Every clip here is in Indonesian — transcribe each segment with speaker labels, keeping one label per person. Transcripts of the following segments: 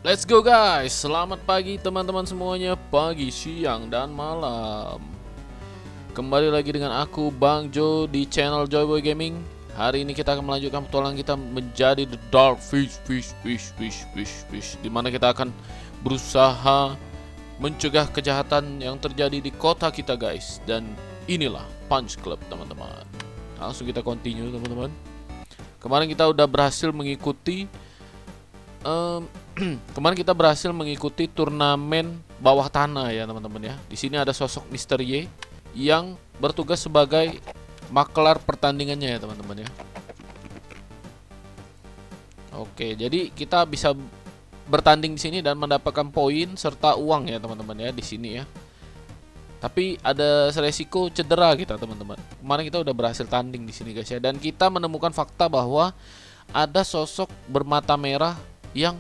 Speaker 1: Let's go guys, selamat pagi teman-teman semuanya, pagi, siang, dan malam. Kembali lagi dengan aku Bang Jo di channel Joyboy Gaming. Hari ini kita akan melanjutkan petualangan kita menjadi The Dark Fish, dimana kita akan berusaha mencegah kejahatan yang terjadi di kota kita guys. Dan inilah Punch Club teman-teman. Langsung kita continue teman-teman. Kemarin kita udah berhasil mengikuti turnamen bawah tanah ya teman-teman ya. Di sini ada sosok Mr. Y yang bertugas sebagai maklar pertandingannya ya teman-teman ya. Oke, jadi kita bisa bertanding di sini dan mendapatkan poin serta uang ya teman-teman ya di sini ya. Tapi ada resiko cedera kita teman-teman. Kemarin kita udah berhasil tanding di sini guys ya, dan kita menemukan fakta bahwa ada sosok bermata merah yang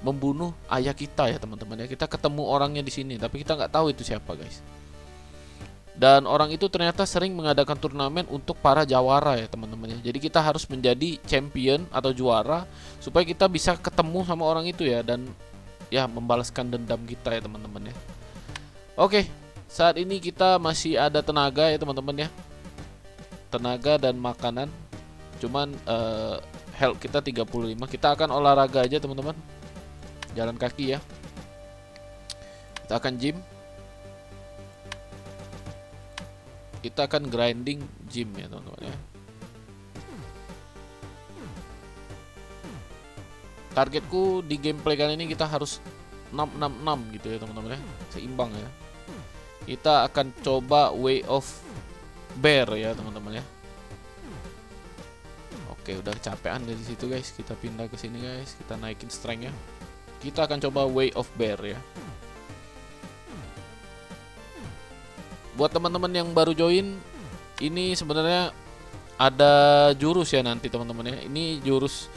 Speaker 1: membunuh ayah kita ya teman-teman ya. Kita ketemu orangnya di sini, tapi kita nggak tahu itu siapa guys. Dan orang itu ternyata sering mengadakan turnamen untuk para jawara ya teman-teman ya. Jadi kita harus menjadi champion atau juara supaya kita bisa ketemu sama orang itu ya, dan ya membalaskan dendam kita ya teman-teman ya. Oke, saat ini kita masih ada tenaga ya teman-teman ya. Tenaga dan makanan. Cuman health kita 35. Kita akan olahraga aja teman-teman. Jalan kaki ya. Kita akan gym. Kita akan grinding gym ya teman-teman ya. Targetku di gameplay kali ini kita harus 666 gitu ya teman-teman ya. Seimbang ya. Kita akan coba Way of Bear ya teman-teman ya. Oke, udah kecapean dari situ guys. Kita pindah ke sini guys. Kita naikin strength ya. Kita akan coba Way of Bear ya. Buat teman-teman yang baru join, ini sebenarnya ada jurus ya nanti teman-teman ya. Ini jurus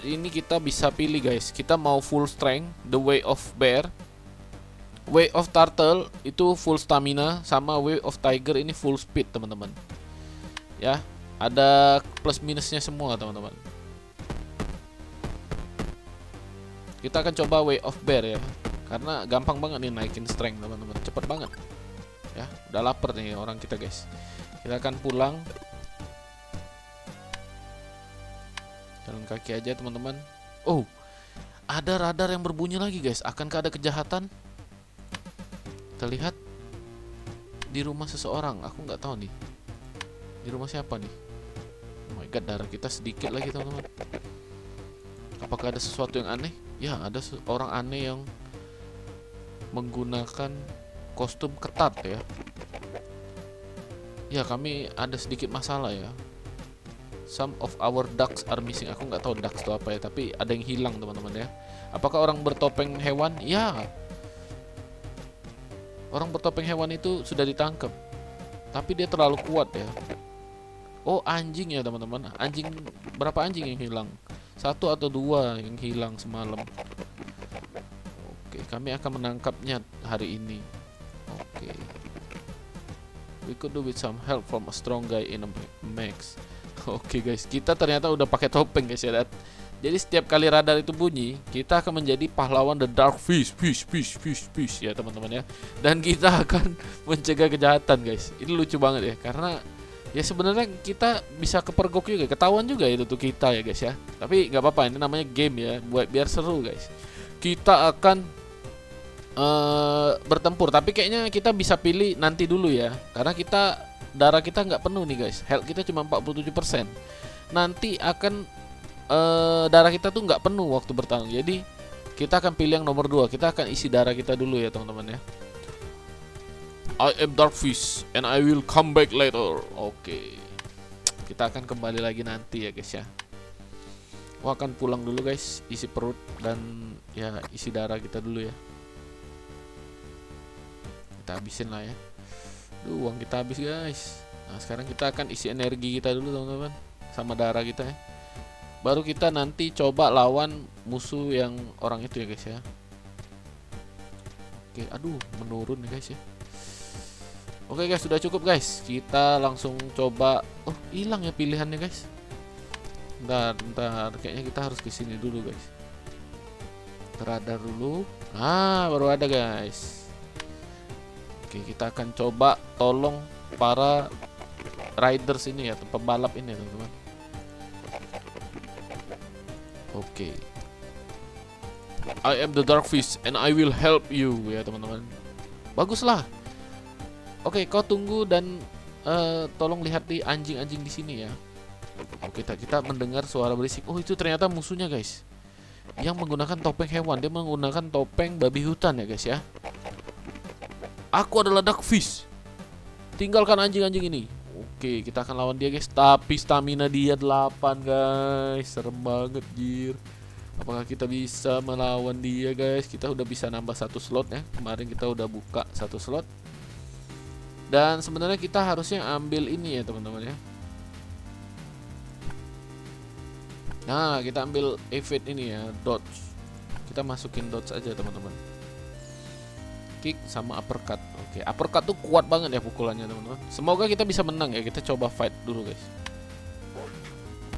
Speaker 1: ini kita bisa pilih guys. Kita mau full strength, the Way of Bear. Way of Turtle itu full stamina, sama Way of Tiger ini full speed teman-teman. Ya, ada plus minusnya semua teman-teman. Kita akan coba Way of Bear ya, karena gampang banget nih naikin strength teman-teman, cepet banget. Ya, udah lapar nih orang kita guys. Kita akan pulang. Jalan kaki aja teman-teman. Oh, ada radar yang berbunyi lagi guys. Akankah ada kejahatan? Kita lihat di rumah seseorang. Aku nggak tahu nih. Di rumah siapa nih? Oh my god, darah kita sedikit lagi teman-teman. Apakah ada sesuatu yang aneh? Ya, ada orang aneh yang menggunakan kostum ketat ya. Ya, kami ada sedikit masalah ya. Some of our ducks are missing. Aku nggak tahu ducks itu apa ya, tapi ada yang hilang teman-teman ya. Apakah orang bertopeng hewan? Ya, orang bertopeng hewan itu sudah ditangkap, tapi dia terlalu kuat ya. Oh, anjing ya teman-teman. Anjing, berapa anjing yang hilang? 1 atau 2 yang hilang semalam. Oke, kami akan menangkapnya hari ini. Oke. We could do with some help from a strong guy in a max. Oke guys, kita ternyata udah pakai topeng guys ya. Jadi setiap kali radar itu bunyi, kita akan menjadi pahlawan The Dark Fish ya teman-teman ya. Dan kita akan mencegah kejahatan guys. Ini lucu banget ya, karena ya sebenarnya kita bisa kepergok juga, ketahuan juga itu tuh kita ya guys ya. Tapi nggak apa-apa, ini namanya game ya, buat biar seru guys. Kita akan bertempur, tapi kayaknya kita bisa pilih nanti dulu ya, karena darah kita nggak penuh nih guys. Health kita cuma 47%. Nanti akan darah kita tuh nggak penuh waktu bertarung. Jadi kita akan pilih yang nomor 2. Kita akan isi darah kita dulu ya teman-teman ya. I am Darkfish and I will come back later. Oke. Kita akan kembali lagi nanti ya guys ya. Aku akan pulang dulu guys, isi perut dan ya isi darah kita dulu ya. Kita habisin lah ya. Duh, uang kita habis guys. Nah, sekarang kita akan isi energi kita dulu teman-teman, sama darah kita ya. Baru kita nanti coba lawan musuh yang orang itu ya guys ya. Oke, aduh menurun nih guys ya. Oke guys, sudah cukup guys. Kita langsung coba. Oh, hilang ya pilihannya guys. Bentar, kayaknya kita harus ke sini dulu guys. Radar dulu. Ah, baru ada guys. Oke, kita akan coba tolong para riders ini ya, pembalap ini teman-teman. Oke. I am the Darkfish and I will help you ya teman-teman. Baguslah. Oke, kau tunggu dan tolong lihat di anjing-anjing di sini ya. Oke, kita mendengar suara berisik. Oh, itu ternyata musuhnya guys. Yang menggunakan topeng hewan. Dia menggunakan topeng babi hutan ya guys ya. Aku adalah Darkfish. Tinggalkan anjing-anjing ini. Oke, kita akan lawan dia guys. Tapi stamina dia 8 guys. Serem banget jir. Apakah kita bisa melawan dia guys? Kita udah bisa nambah 1 slot ya. Kemarin kita udah buka 1 slot. Dan sebenarnya kita harusnya ambil ini ya teman-teman ya. Nah, kita ambil evade ini ya, dodge. Kita masukin dodge aja teman-teman. Kick sama uppercut. Oke, uppercut tuh kuat banget ya pukulannya teman-teman. Semoga kita bisa menang ya. Kita coba fight dulu guys.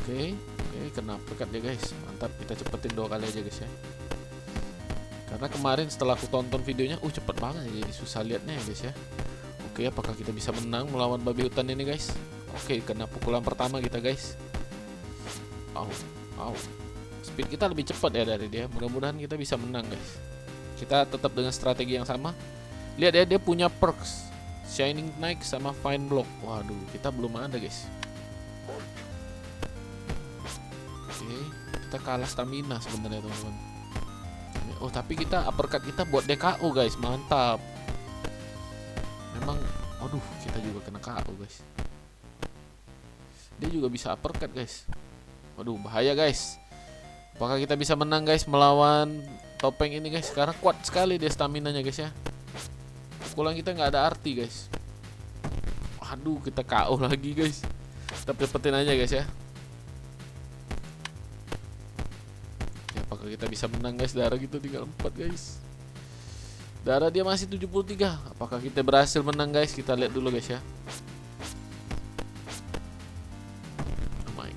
Speaker 1: Oke, kena uppercut ya guys. Mantap, kita cepetin 2 kali aja guys ya. Karena kemarin setelah aku tonton videonya, cepet banget ya, jadi susah liatnya ya guys ya. Oke, apakah kita bisa menang melawan babi hutan ini guys? Oke, kena pukulan pertama kita guys. Speed kita lebih cepat ya dari dia. Mudah-mudahan kita bisa menang guys. Kita tetap dengan strategi yang sama. Lihat ya, dia punya perks Shining Knight sama Fine Block. Waduh, kita belum ada guys. Oke, kita kalah stamina sebenarnya teman-teman. Oh, tapi kita uppercut kita buat DKO guys. Mantap. Memang, aduh, kita juga kena KO guys. Dia juga bisa uppercut guys. Waduh, bahaya guys. Apakah kita bisa menang guys melawan topeng ini guys? Karena kuat sekali dia staminanya guys ya. Pukulan kita nggak ada arti guys. Aduh, kita KO lagi guys. Kita cepetin aja guys ya. Apakah kita bisa menang guys? Darah kita tinggal 4 guys. Darah dia masih 73. Apakah kita berhasil menang guys? Kita lihat dulu guys ya.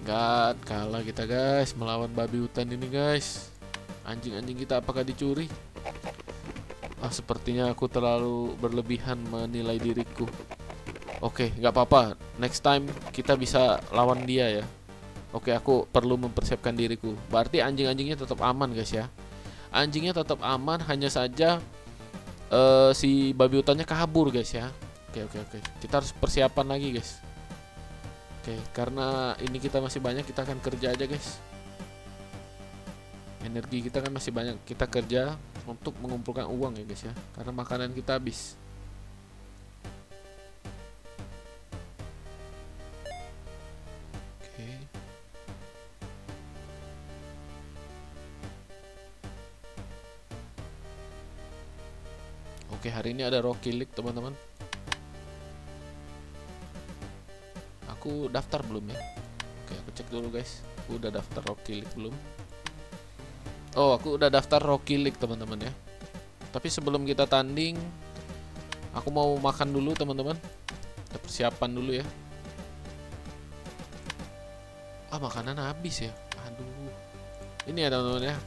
Speaker 1: God, kalah kita guys melawan babi hutan ini guys. Anjing-anjing kita apakah dicuri? Sepertinya aku terlalu berlebihan menilai diriku. Oke, nggak apa-apa. Next time kita bisa lawan dia ya. Oke, aku perlu mempersiapkan diriku. Berarti anjing-anjingnya tetap aman guys ya. Anjingnya tetap aman, hanya saja si babi hutannya kabur guys ya. Oke. Kita harus persiapan lagi guys. Oke, karena ini kita masih banyak, kita akan kerja aja guys. Energi kita kan masih banyak, kita kerja untuk mengumpulkan uang ya guys ya. Karena makanan kita habis. Oke, hari ini ada Rocky League teman-teman. Aku daftar belum ya? Oke, aku cek dulu guys. Aku udah daftar Rocky League belum? Oh, aku udah daftar Rocky League teman-teman ya. Tapi sebelum kita tanding, aku mau makan dulu teman-teman. Kita persiapan dulu ya. Makanan habis ya. Aduh. Ini ya teman-teman ya.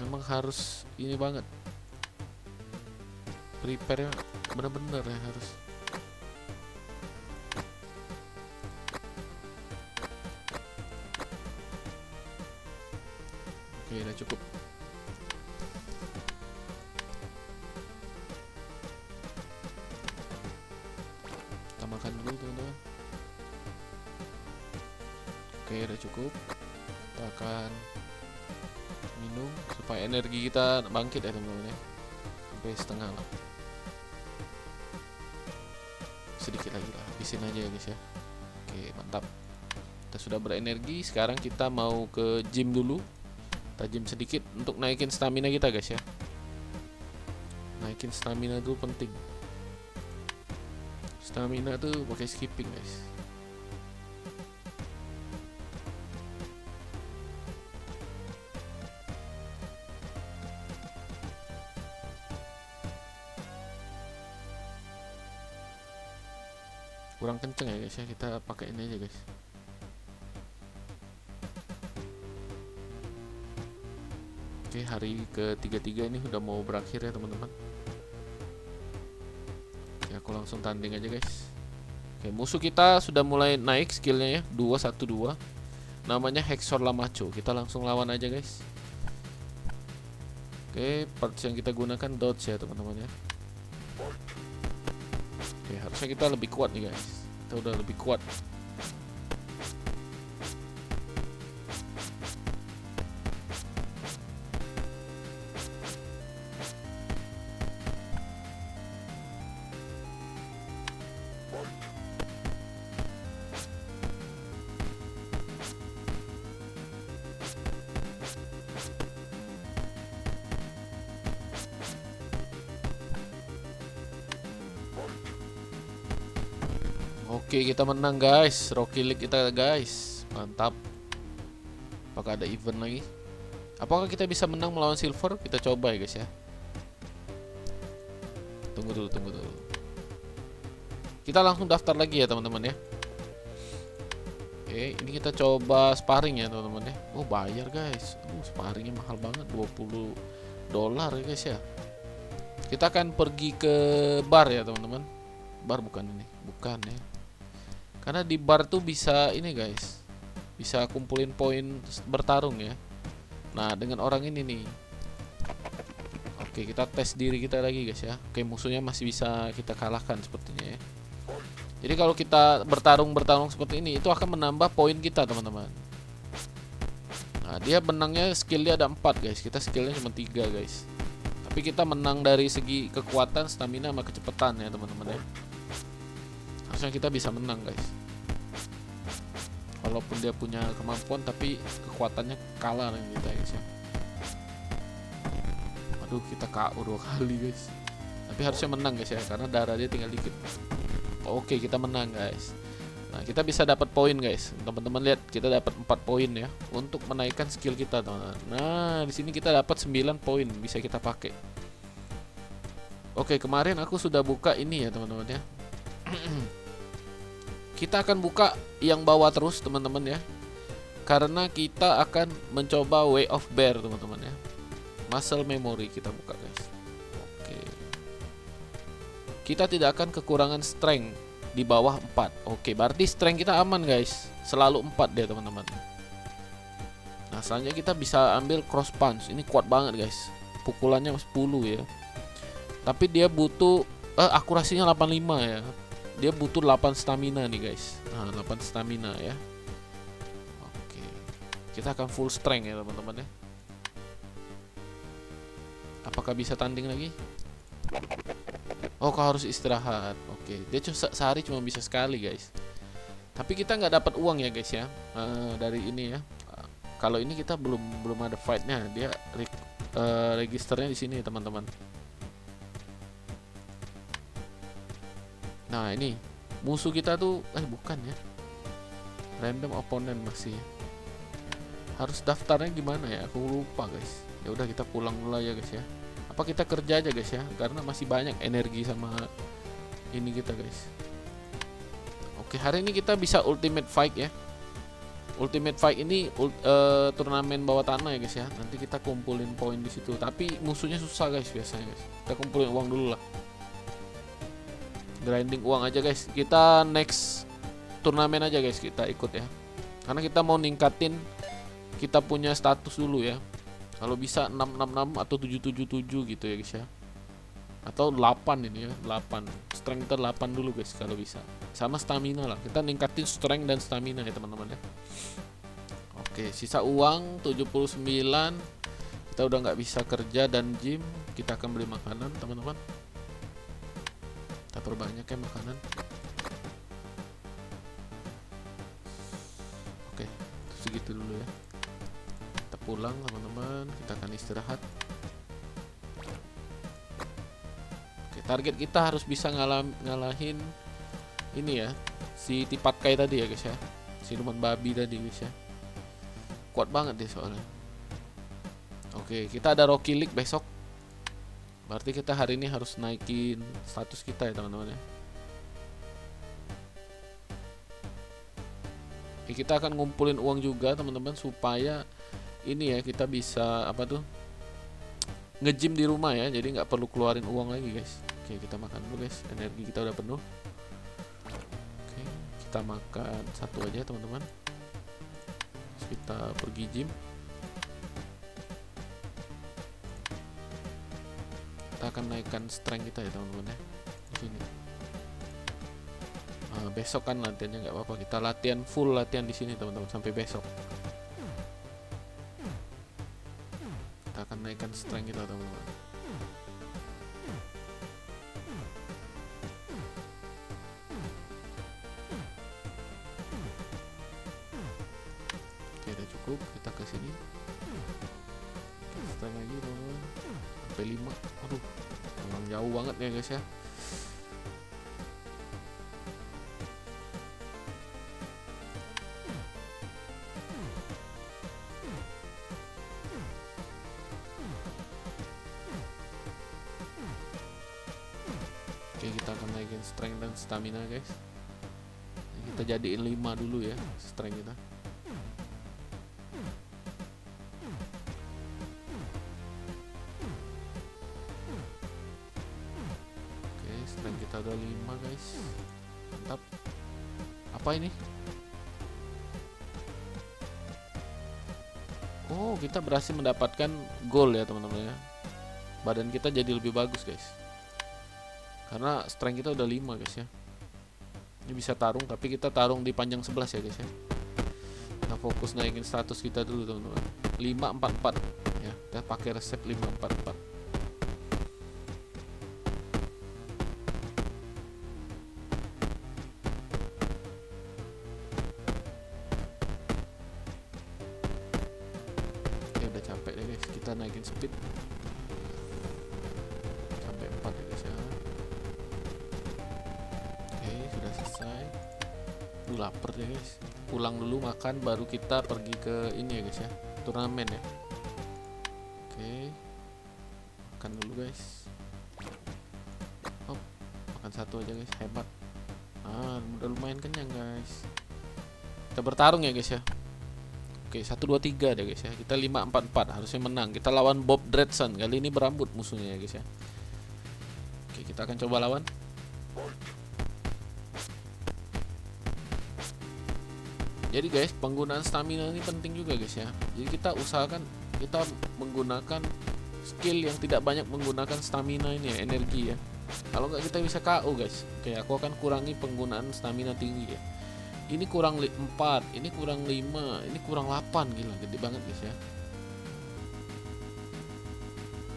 Speaker 1: Memang harus ini banget. Prepare-nya bener-bener ya harus. Oke, udah cukup. Kita makan dulu teman-teman. Oke, udah cukup. Kita akan minum supaya energi kita bangkit ya teman-teman ya. Sampai setengah lah. Sedikit lagi lah, habisin aja ya guys ya. Oke, mantap. Kita sudah berenergi. Sekarang kita mau ke gym dulu. Kita gym sedikit untuk naikin stamina kita guys ya. Naikin stamina dulu penting. Stamina tuh pakai skipping guys. Kurang kenceng ya guys ya, kita pakai ini aja guys. Oke, hari ke-33 ini udah mau berakhir ya teman-teman. Oke, aku langsung tanding aja guys. Oke, musuh kita sudah mulai naik skillnya ya, 212. Namanya Hexor Lamacho. Kita langsung lawan aja guys. Oke, parts yang kita gunakan dodge ya teman-teman ya. Oke, harusnya kita lebih kuat nih guys. Kita udah lebih kuat. Oke, kita menang guys. Rocky League kita guys. Mantap. Apakah ada event lagi? Apakah kita bisa menang melawan Silver? Kita coba ya guys ya. Tunggu dulu. Kita langsung daftar lagi ya teman-teman ya. Oke, ini kita coba sparring ya teman-teman ya. Oh, bayar guys. Sparringnya mahal banget, $20 ya guys ya. Kita akan pergi ke bar ya teman-teman. Bar bukan ini, bukan ya. Karena di bar tuh bisa ini guys, bisa kumpulin poin bertarung ya. Nah, dengan orang ini nih. Oke, kita tes diri kita lagi guys ya. Oke, musuhnya masih bisa kita kalahkan sepertinya ya. Jadi kalau kita bertarung seperti ini, itu akan menambah poin kita teman-teman. Nah, dia menangnya skillnya ada 4 guys. Kita skillnya cuma 3 guys. Tapi kita menang dari segi kekuatan, stamina, sama kecepatan ya teman-teman ya. Harusnya kita bisa menang guys. Walaupun dia punya kemampuan, tapi kekuatannya kalah dengan kita guys ya. Aduh, kita KO 2 kali guys. Tapi harusnya menang guys ya, karena darah dia tinggal dikit. Oke, kita menang guys. Nah, kita bisa dapat poin guys. Teman-teman lihat, kita dapat 4 poin ya untuk menaikkan skill kita teman-teman. Nah, di sini kita dapat 9 poin bisa kita pakai. Oke, kemarin aku sudah buka ini ya teman-teman ya. Kita akan buka yang bawah terus teman-teman ya, karena kita akan mencoba Way of Bear teman-teman ya. Muscle Memory kita buka guys. Oke, kita tidak akan kekurangan strength di bawah 4. Oke, berarti strength kita aman guys, selalu 4 deh teman-teman. Nah, selanjutnya kita bisa ambil Cross Punch. Ini kuat banget guys, pukulannya 10 ya. Tapi dia butuh akurasinya 85 ya. Dia butuh 8 stamina nih guys. Nah, 8 stamina ya. Oke, kita akan full strength ya teman-teman ya. Apakah bisa tanding lagi? Oh, kau harus istirahat. Oke, dia sehari cuma bisa sekali guys. Tapi kita nggak dapat uang ya guys ya. Dari ini ya. Kalau ini kita belum ada fightnya. Dia registernya di sini teman-teman. Nah, ini musuh kita tuh bukan ya, random opponent masih. Harus daftarnya gimana ya, aku lupa guys. Ya udah, kita pulang dulu ya guys ya. Apa kita kerja aja guys ya, karena masih banyak energi sama ini kita guys. Oke, hari ini kita bisa ultimate fight ya. Ultimate fight ini turnamen bawah tanah ya guys ya. Nanti kita kumpulin poin di situ. Tapi musuhnya susah guys biasanya guys. Kita kumpulin uang dulu lah. Grinding uang aja guys. Kita next turnamen aja guys, kita ikut ya. Karena kita mau ningkatin kita punya status dulu ya. Kalau bisa 666 atau 777 gitu ya guys ya. Atau 8 ini ya, 8. Strength kita 8 dulu guys kalau bisa. Sama stamina lah. Kita ningkatin strength dan stamina ya teman-teman ya. Oke, sisa uang 79. Kita udah nggak bisa kerja dan gym. Kita akan beli makanan teman-teman. Kita perbanyak ya makanan. Oke, segitu dulu ya. Kita pulang teman-teman, kita akan istirahat. Oke, target kita harus bisa ngalahin ini ya, si Tipatkai tadi ya guys ya, siluman babi tadi guys ya. Kuat banget dia soalnya. Oke, kita ada Rocky League besok. Berarti kita hari ini harus naikin status kita ya teman-teman ya. Oke, kita akan ngumpulin uang juga teman-teman supaya ini ya, kita bisa apa tuh, nge-gym di rumah ya, jadi nggak perlu keluarin uang lagi guys. Oke, kita makan dulu guys, energi kita udah penuh. Oke, kita makan satu aja teman-teman. Kita pergi gym. Kita akan naikkan strength kita ya teman-teman ya, di sini. Besok kan latihannya nggak apa-apa, kita latihan full latihan di sini teman-teman sampai besok. Kita akan naikkan strength kita teman-teman. Oke, udah cukup, kita ke sini. Strength lagi teman-teman, sampai 5. Aduh, memang jauh banget ya guys ya. Oke, kita akan naikin strength dan stamina guys. Kita jadiin 5 dulu ya strength kita. Oke, strength kita udah 5 guys. Mantap. Apa ini? Oh, kita berhasil mendapatkan goal ya teman-teman ya. Badan kita jadi lebih bagus guys, karena strength kita udah 5 guys ya. Ini bisa tarung, tapi kita tarung di panjang 11 ya guys ya. Kita fokus naikin status kita dulu teman-teman. 544 ya, kita pakai resep 544. Oke, udah capek deh guys, kita naikin speed sampai 4 ya guys ya. Sudah selesai. Lapar ya guys, pulang dulu makan baru kita pergi ke ini ya guys ya, turnamen ya. Oke, makan dulu guys. Makan satu aja guys, hebat. Udah lumayan kenyang guys. Kita bertarung ya guys ya. Oke, 1 2 3 deh guys ya. Kita 5 4 4 harusnya menang. Kita lawan Bob Dreadson, kali ini berambut musuhnya ya guys ya. Oke, kita akan coba lawan. Jadi guys, penggunaan stamina ini penting juga guys ya. Jadi kita usahakan kita menggunakan skill yang tidak banyak menggunakan stamina ini ya, energi ya. Kalau nggak kita bisa KO guys. Oke, aku akan kurangi penggunaan stamina tinggi ya. Ini kurang 4, ini kurang 5, ini kurang 8, gila gede banget guys ya.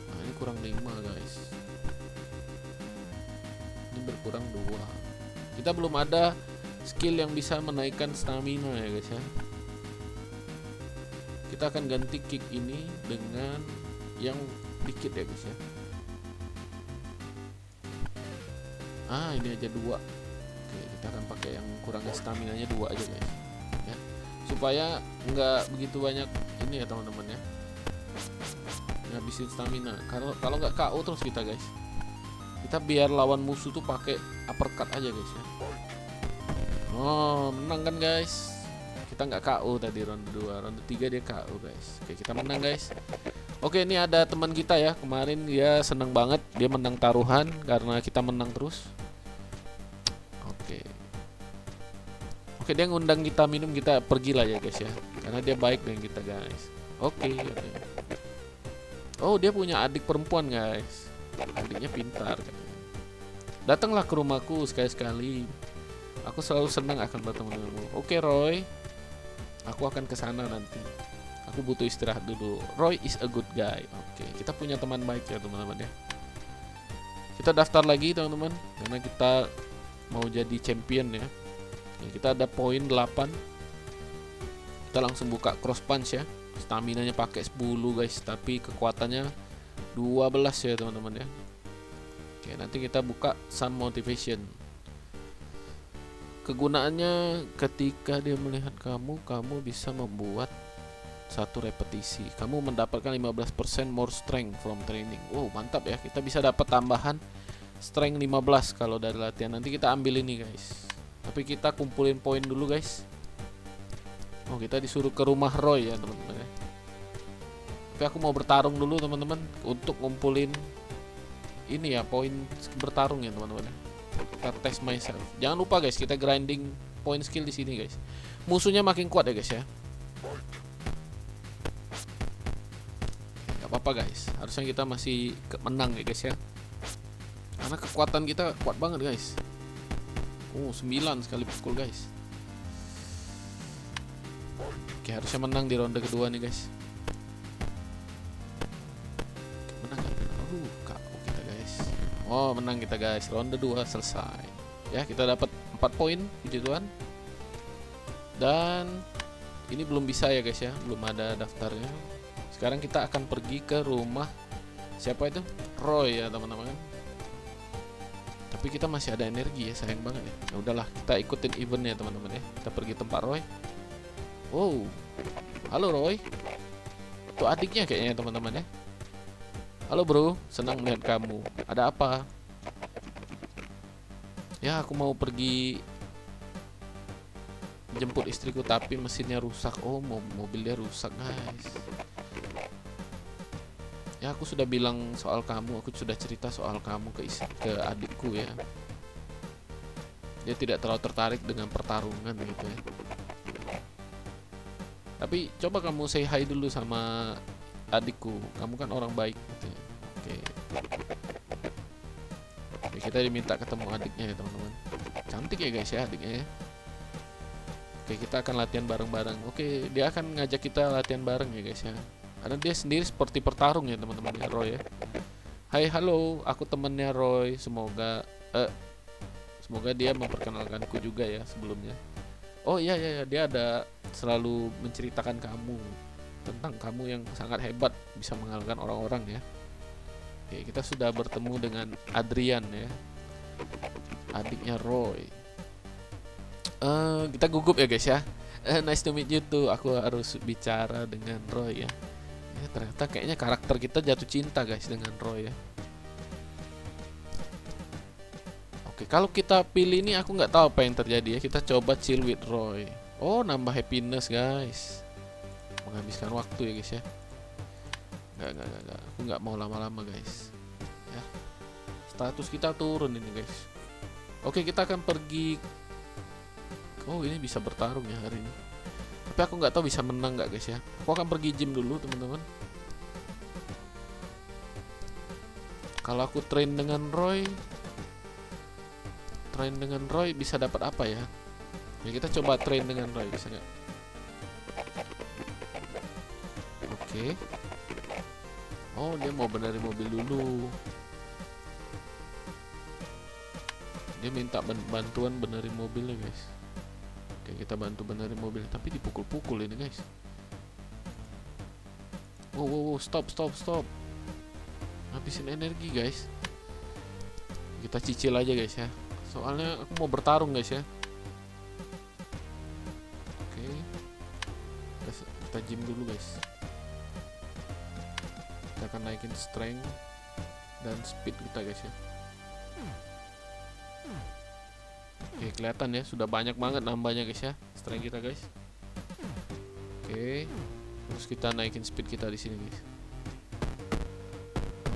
Speaker 1: Nah, ini kurang 5 guys. Ini berkurang 2. Kita belum ada skill yang bisa menaikkan stamina ya guys ya. Kita akan ganti kick ini dengan yang dikit ya guys ya. Ini aja 2. Oke, kita akan pakai yang kurangnya stamina nya 2 aja guys ya, supaya nggak begitu banyak ini ya teman-teman ya, ngabisin stamina. Kalau nggak KO terus kita guys. Kita biar lawan musuh tuh pakai uppercut aja guys ya. Menang kan guys. Kita nggak KO tadi ronde 2, ronde 3 dia KO guys. Oke, kita menang guys. Oke, ini ada teman kita ya, kemarin dia seneng banget, dia menang taruhan karena kita menang terus. Oke, dia ngundang kita minum, kita pergilah ya guys ya, karena dia baik dengan kita guys. Oke. Oh, dia punya adik perempuan guys, adiknya pintar. Datanglah ke rumahku sekali-sekali. Aku selalu senang akan bertemu denganmu. Oke, Roy. Aku akan ke sana nanti. Aku butuh istirahat dulu. Roy is a good guy. Oke, kita punya teman baik ya teman-teman ya. Kita daftar lagi teman-teman, karena kita mau jadi champion ya. Kita ada poin 8. Kita langsung buka cross punch ya. Stamina nya pakai 10 guys, tapi kekuatannya 12 ya teman-teman ya. Oke, nanti kita buka Sun Motivation. Kegunaannya ketika dia melihat kamu bisa membuat 1 repetisi. Kamu mendapatkan 15% more strength from training. Wow, mantap ya. Kita bisa dapat tambahan strength 15 kalau dari latihan. Nanti kita ambil ini guys. Tapi kita kumpulin poin dulu guys. Oh, kita disuruh ke rumah Roy ya teman-teman ya. Tapi aku mau bertarung dulu teman-teman untuk ngumpulin ini ya, poin bertarung ya teman-teman. Kita test myself. Jangan lupa guys, kita grinding point skill di sini guys. Musuhnya makin kuat ya guys ya. Gak apa-apa guys. Harusnya kita masih menang ya guys ya. Karena kekuatan kita kuat banget guys. 9 sekali pukul guys. Oke, harusnya menang di ronde kedua nih guys. Menang gak? KO kita guys. Oh, menang kita guys. Ronde 2 selesai. Ya, kita dapat 4 poin, puji Tuhan. Dan ini belum bisa ya guys ya, belum ada daftarnya. Sekarang kita akan pergi ke rumah siapa itu? Roy ya teman-teman. Tapi kita masih ada energi ya, sayang banget ya. Ya udahlah, kita ikutin eventnya teman-teman ya. Kita pergi tempat Roy. Wow, halo Roy. Itu adiknya kayaknya teman-teman ya. Halo bro, senang melihat kamu. Ada apa? Ya, aku mau pergi jemput istriku tapi mesinnya rusak. Oh, mobil dia rusak guys. Ya, aku sudah bilang soal kamu, aku sudah cerita soal kamu ke adikku ya. Dia tidak terlalu tertarik dengan pertarungan gitu ya. Tapi coba kamu say hi dulu sama adikku. Kamu kan orang baik gitu ya. Oke. Oke, kita diminta ketemu adiknya ya teman-teman. Cantik ya guys ya adiknya ya. Oke, kita akan latihan bareng-bareng. Oke, dia akan ngajak kita latihan bareng ya guys ya. Karena dia sendiri seperti pertarung ya teman-teman ya, Roy ya. Hai, halo, aku temennya Roy. Semoga dia memperkenalkanku juga ya sebelumnya. Oh iya, dia ada selalu menceritakan kamu, tentang kamu yang sangat hebat, bisa mengalahkan orang-orang ya. Oke, kita sudah bertemu dengan Adrian ya, adiknya Roy. Kita gugup ya guys ya. Nice to meet you too. Aku harus bicara dengan Roy ya. Ya, ternyata kayaknya karakter kita jatuh cinta guys dengan Roy ya. Oke, kalau kita pilih ini aku nggak tahu apa yang terjadi ya. Kita coba chill with Roy. Oh, nambah happiness guys. Menghabiskan waktu ya guys ya. Nggak. Aku nggak mau lama-lama guys. Ya. Status kita turun ini guys. Oke, kita akan pergi. Oh, ini bisa bertarung ya hari ini. Tapi aku nggak tahu bisa menang nggak guys ya. Aku akan pergi gym dulu teman-teman. Kalau aku train dengan Roy bisa dapat apa ya? Ya kita coba train dengan Roy, bisa nggak? Oke. Oh, dia mau benerin mobil dulu. Dia minta bantuan benerin mobilnya guys. Oke, kita bantu benerin mobil, tapi dipukul-pukul ini guys. Wow, stop. Habisin energi guys. Kita cicil aja guys ya. Soalnya aku mau bertarung guys ya. Oke. Kita gym dulu guys. Kita akan naikin strength dan speed kita guys ya. Oke, kelihatan ya sudah banyak banget nambahnya guys ya, strength kita guys. Oke, terus kita naikin speed kita di sini guys.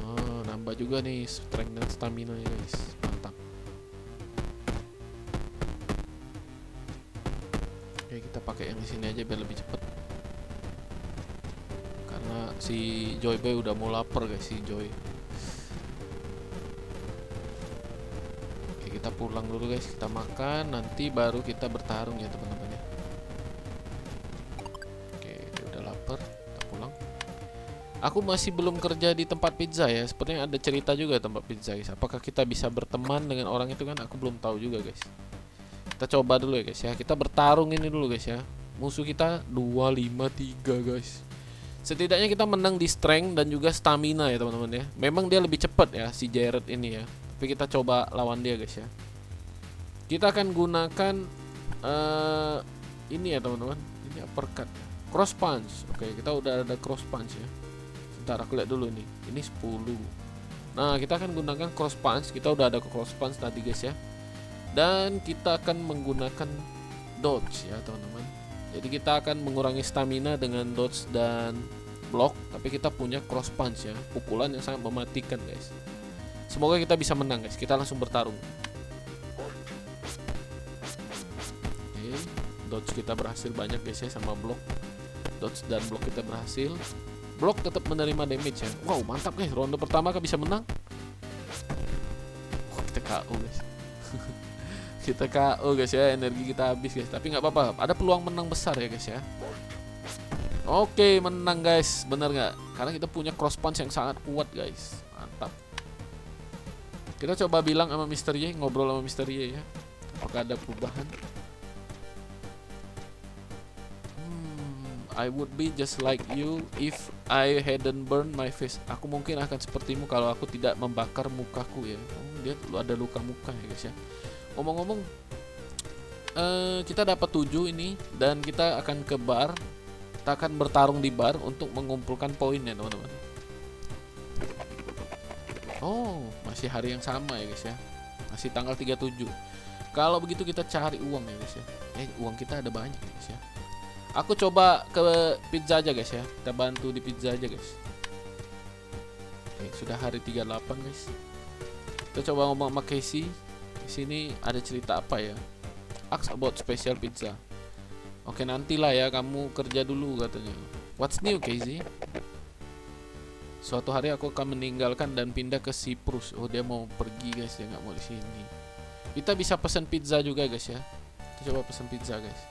Speaker 1: Oh, nambah juga nih strength dan stamina ya guys, mantap. Oke, kita pakai yang di sini aja biar lebih cepet. Karena si Joy Boy udah mau lapar guys, si Joy. Kita pulang dulu guys, kita makan, nanti baru kita bertarung ya teman-teman ya. Oke, dia udah lapar, kita pulang. Aku masih belum kerja di tempat pizza ya, sepertinya ada cerita juga tempat pizza guys. Apakah kita bisa berteman dengan orang itu kan aku belum tahu juga guys. Kita coba dulu ya guys ya, kita bertarung ini dulu guys ya. Musuh kita 253 guys. Setidaknya kita menang di strength dan juga stamina ya teman-teman ya. Memang dia lebih cepat ya si Jared ini ya. Tapi kita coba lawan dia guys ya. Kita akan gunakan ini ya teman-teman. Ini uppercut, cross punch. Oke, kita udah ada cross punch ya. Bentar aku lihat dulu nih. Ini 10. Nah, kita akan gunakan cross punch. Kita udah ada cross punch tadi guys ya. Dan kita akan menggunakan dodge ya teman-teman. Jadi kita akan mengurangi stamina dengan dodge dan blok, tapi kita punya cross punch ya, pukulan yang sangat mematikan guys. Semoga kita bisa menang guys. Kita langsung bertarung. Oke, dodge kita berhasil banyak guys ya sama blok. Dodge dan blok kita berhasil. Blok tetap menerima damage ya. Wow, mantap guys. Ronde pertama kan bisa menang. Oh, kita KO guys. Kita KO guys ya. Energi kita habis guys. Tapi nggak apa-apa. Ada peluang menang besar ya guys ya. Oke, menang guys. Bener nggak? Karena kita punya cross punch yang sangat kuat guys. Mantap. Kita coba bilang sama Mr. Y, ngobrol sama Mr. Y ya. Apakah ada perubahan? I would be just like you if I hadn't burned my face. Aku mungkin akan sepertimu kalau aku tidak membakar mukaku ya. Oh, dia ada luka muka ya guys ya. Ngomong-ngomong, kita dapat 7 ini dan kita akan ke bar. Kita akan bertarung di bar untuk mengumpulkan poin ya teman-teman. Oh, masih hari yang sama ya guys ya. Masih tanggal 37. Kalau begitu kita cari uang ya guys ya. Uang kita ada banyak ya guys ya. Aku coba ke pizza aja guys ya. Kita bantu di pizza aja guys. Oke, sudah hari 38 guys. Kita coba ngomong sama Casey. Di sini ada cerita apa ya? Ask about special pizza. Oke, nantilah ya, kamu kerja dulu katanya. What's new Casey? Suatu hari aku akan meninggalkan dan pindah ke Cyprus. Oh, dia mau pergi guys, dia nggak mau di sini. Kita bisa pesan pizza juga guys ya. Kita coba pesan pizza guys.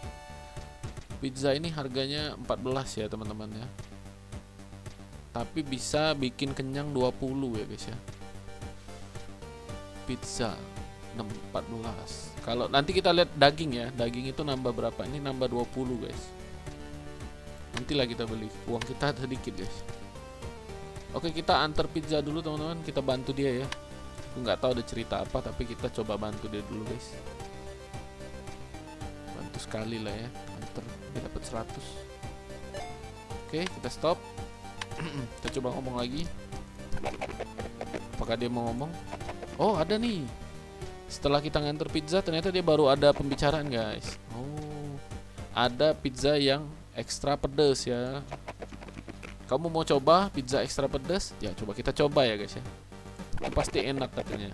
Speaker 1: Pizza ini harganya 14 ya teman-teman ya. Tapi bisa bikin kenyang 20 ya guys ya. Pizza 14. Kalau nanti kita lihat daging ya. Daging itu nambah berapa? Ini nambah 20 guys. Nantilah kita beli. Uang kita sedikit guys. Oke, kita antar pizza dulu teman-teman. Kita bantu dia ya. Aku nggak tahu ada cerita apa, tapi kita coba bantu dia dulu guys. Bantu sekali lah ya. Dia dapat 100. Oke, kita stop. Kita coba ngomong lagi. Apakah dia mau ngomong? Oh, ada nih. Setelah kita nganter pizza, ternyata dia baru ada pembicaraan guys. Oh, ada pizza yang ekstra pedas ya. Kamu mau coba pizza ekstra pedas? Ya, coba kita coba ya guys ya. Pasti enak katanya.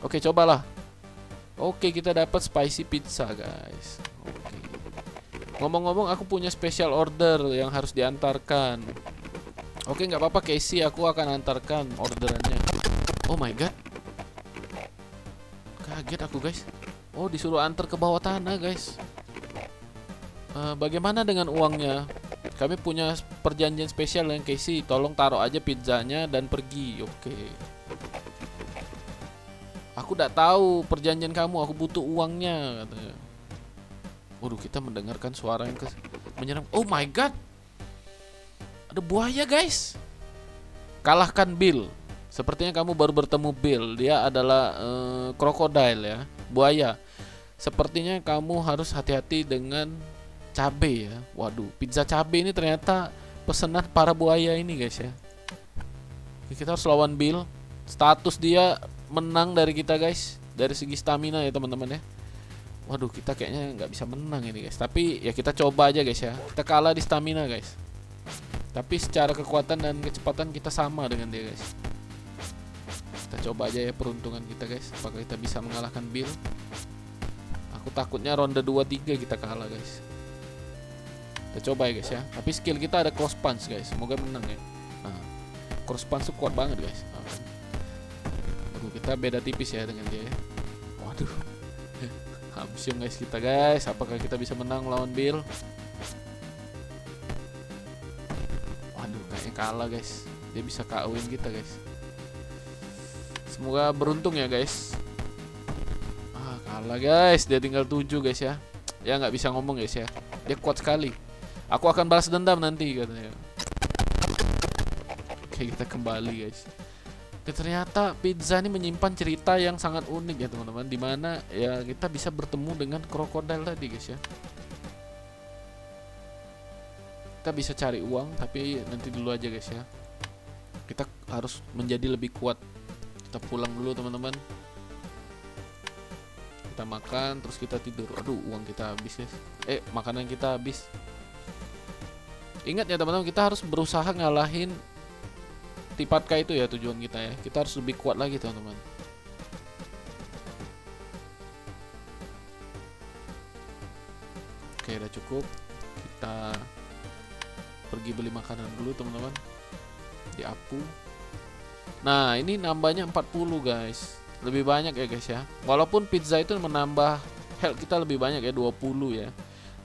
Speaker 1: Oke, cobalah. Oke, kita dapat spicy pizza guys. Oke. Ngomong-ngomong, aku punya special order yang harus diantarkan. Oke, nggak apa-apa Casey, aku akan antarkan orderannya. Oh my god, kaget aku guys. Oh, disuruh antar ke bawah tanah guys. Bagaimana dengan uangnya? Kami punya perjanjian spesial dengan Casey. Tolong taruh aja pizzanya dan pergi. Oke. Aku nggak tahu perjanjian kamu. Aku butuh uangnya katanya. Waduh, kita mendengarkan suara yang menyerang. Oh my god, ada buaya guys. Kalahkan Bill. Sepertinya kamu baru bertemu Bill. Dia adalah krokodil ya, buaya. Sepertinya kamu harus hati-hati dengan cabe ya. Waduh, pizza cabe ini ternyata pesanan para buaya ini guys ya. Kita harus lawan Bill. Status dia menang dari kita guys. Dari segi stamina ya teman-teman ya. Waduh, kita kayaknya nggak bisa menang ini guys. Tapi ya kita coba aja guys ya. Kita kalah di stamina guys. Tapi secara kekuatan dan kecepatan kita sama dengan dia guys. Kita coba aja ya peruntungan kita guys. Apakah kita bisa mengalahkan Bill? Aku takutnya ronde 2-3 kita kalah guys. Kita coba ya guys ya. Tapi skill kita ada cross punch guys. Semoga menang ya. Nah, cross punch tuh kuat banget guys. Aduh, kita beda tipis ya dengan dia ya. Waduh. Hamsyum guys kita guys. Apakah kita bisa menang lawan Bill? Waduh, kayaknya kalah guys. Dia bisa KO-in kita guys. Semoga beruntung ya guys. Kalah guys. Dia tinggal 7 guys ya. Ya nggak bisa ngomong guys ya. Dia kuat sekali. Aku akan balas dendam nanti katanya. Oke, kita kembali guys. Ternyata pizza ini menyimpan cerita yang sangat unik ya teman-teman. Dimana ya kita bisa bertemu dengan krokodil tadi guys ya. Kita bisa cari uang, tapi nanti dulu aja guys ya. Kita harus menjadi lebih kuat. Kita pulang dulu teman-teman. Kita makan, terus kita tidur. Aduh, uang kita habis guys. Makanan kita habis. Ingat ya teman-teman, kita harus berusaha ngalahin Tipatka itu ya, tujuan kita ya. Kita harus lebih kuat lagi teman-teman. Oke, udah cukup. Kita pergi beli makanan dulu teman-teman di Apu. Nah, ini nambahnya 40 guys. Lebih banyak ya guys ya. Walaupun pizza itu menambah health kita lebih banyak ya, 20 ya.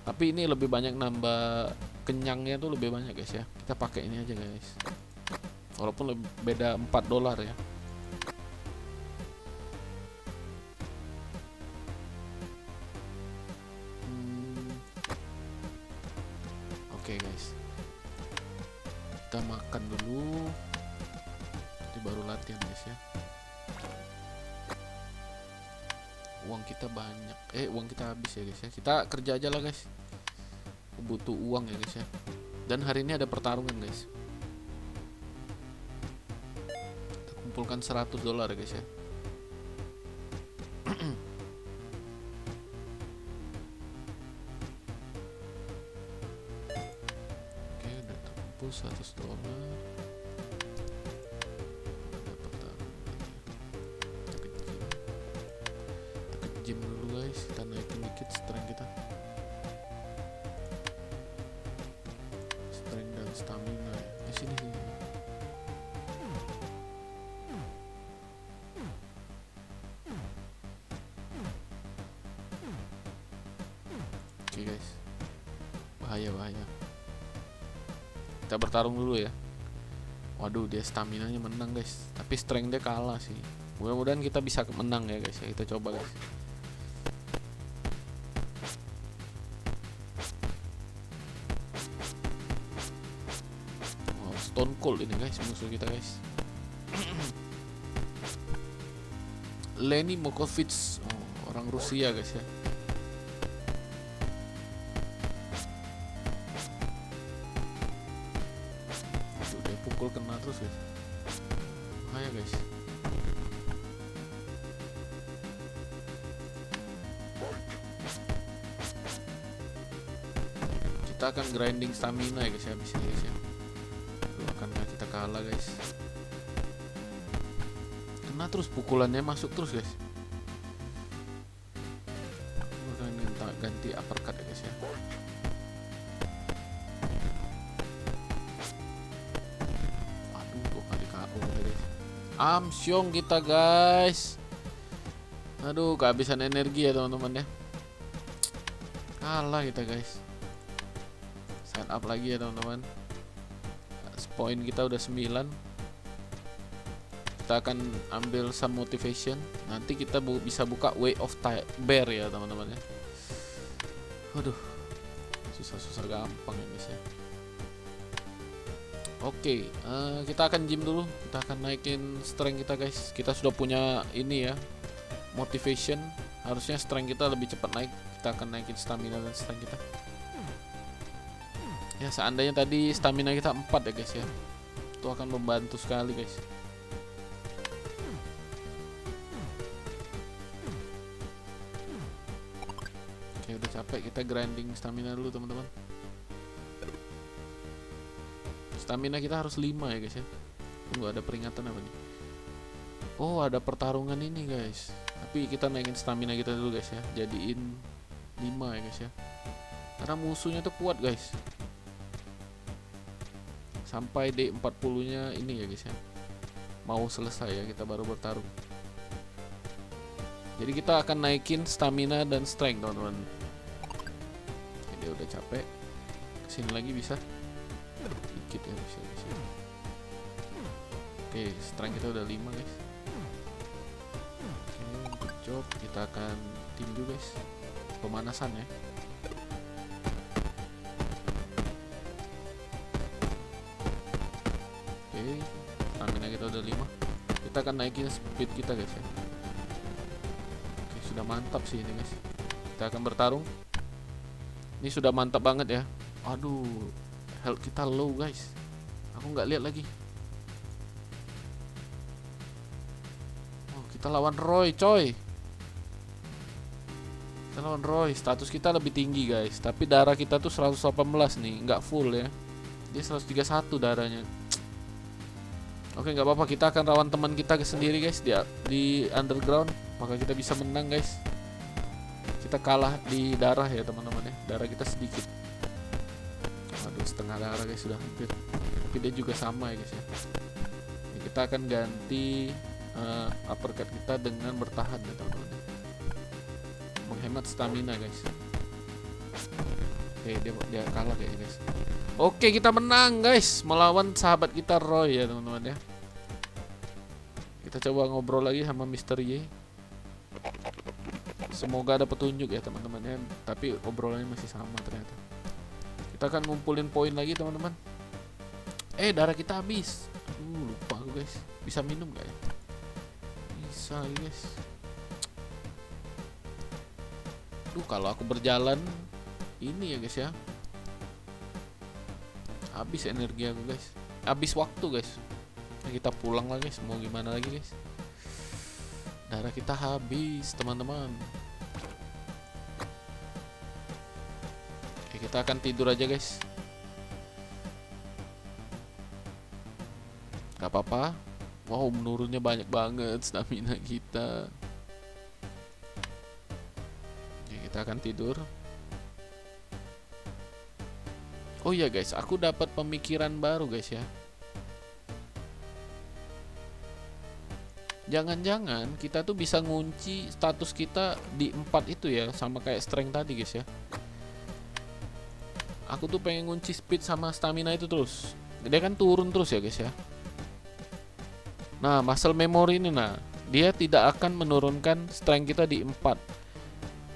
Speaker 1: Tapi ini lebih banyak nambah kenyangnya tuh lebih banyak guys ya. Kita pakai ini aja guys. Walaupun beda $4 ya. Oke guys, kita makan dulu, nanti baru latihan guys ya. Uang kita banyak, uang kita habis ya guys ya. Kita kerja aja lah guys, butuh uang ya guys ya. Dan hari ini ada pertarungan guys. Kita kumpulkan $100 ya guys ya. Oke, udah terkumpul $100. Gym dulu guys, kita naikin dikit strength kita, strength dan stamina ya. Sini. Oke guys, bahaya. Kita bertarung dulu ya. Waduh, dia stamina nya menang guys, tapi strength dia kalah sih. Mudah-mudahan kita bisa menang ya guys ya. Kita coba guys. Stone Cold ini guys musuh kita guys. Lenny Mokovic, orang Rusia guys ya. Aduh, dia pukul kena terus guys. Bahaya guys. Kita akan grinding stamina ya guys ya, habis ini guys ya. Karena kita kalah guys. Kena terus pukulannya, masuk terus guys. Kita minta ganti uppercut ya guys ya. Aduh, 2 kali KO guys. Amsyong kita guys. Aduh, kehabisan energi ya teman-teman ya. Kalah kita guys. Sign up lagi ya teman-teman. Poin kita udah 9. Kita akan ambil some motivation. Nanti kita bisa buka Way of Bear ya teman-teman ya. Waduh, susah gampang ya guys ya. Oke, kita akan gym dulu. Kita akan naikin strength kita guys. Kita sudah punya ini ya, motivation. Harusnya strength kita lebih cepat naik. Kita akan naikin stamina dan strength kita. Ya, seandainya tadi stamina kita 4 ya guys ya, itu akan membantu sekali guys. Oke, udah capek, kita grinding stamina dulu teman-teman. Stamina kita harus 5 ya guys ya. Tunggu, ada peringatan apa nih? Oh, ada pertarungan ini guys. Tapi kita naikin stamina kita dulu guys ya, jadiin 5 ya guys ya. Karena musuhnya tuh kuat guys. Sampai D40 nya ini ya guys ya, mau selesai ya, kita baru bertarung. Jadi kita akan naikin stamina dan strength teman-teman. Dia udah capek, kesini lagi bisa dikit ya bisa. Oke, strength kita udah 5 guys. Oke, good job. Kita akan tinju guys, pemanasan ya. Stamina kita udah 5. Kita akan naikin speed kita guys ya. Oke, sudah mantap sih ini guys. Kita akan bertarung. Ini sudah mantap banget ya. Aduh, health kita low guys. Aku nggak lihat lagi. Oh, kita lawan Roy coy. Kita lawan Roy. Status kita lebih tinggi guys, tapi darah kita tuh 118 nih, nggak full ya. Dia 131 darahnya. Oke, nggak apa-apa, kita akan lawan teman kita sendiri guys di underground, maka kita bisa menang guys. Kita kalah di darah ya teman-teman ya, darah kita sedikit. Aduh, setengah darah guys, sudah hampir. Tapi dia juga sama ya guys ya. Ini kita akan ganti uppercut kita dengan bertahan ya teman-teman, menghemat stamina guys. Oke, dia kalah kayaknya guys. Oke, kita menang guys melawan sahabat kita Roy ya teman-teman ya. Kita coba ngobrol lagi sama Mr. Y. Semoga ada petunjuk ya teman-teman ya. Tapi obrolannya masih sama ternyata. Kita akan ngumpulin poin lagi teman-teman. Darah kita habis. Lupa aku guys. Bisa minum gak ya? Bisa guys. Kalau aku berjalan ini ya guys ya, habis energi aku guys, habis waktu guys. Kita pulang lagi guys, mau gimana lagi guys, darah kita habis teman-teman. Oke, kita akan tidur aja guys, gak apa-apa. Wow, menurunnya banyak banget stamina kita. Oke, kita akan tidur. Oh iya guys, aku dapat pemikiran baru guys ya. Jangan-jangan kita tuh bisa ngunci status kita di 4 itu ya, sama kayak strength tadi guys ya. Aku tuh pengen ngunci speed sama stamina itu terus. Dia kan turun terus ya guys ya. Nah, muscle memory ini dia tidak akan menurunkan strength kita di 4.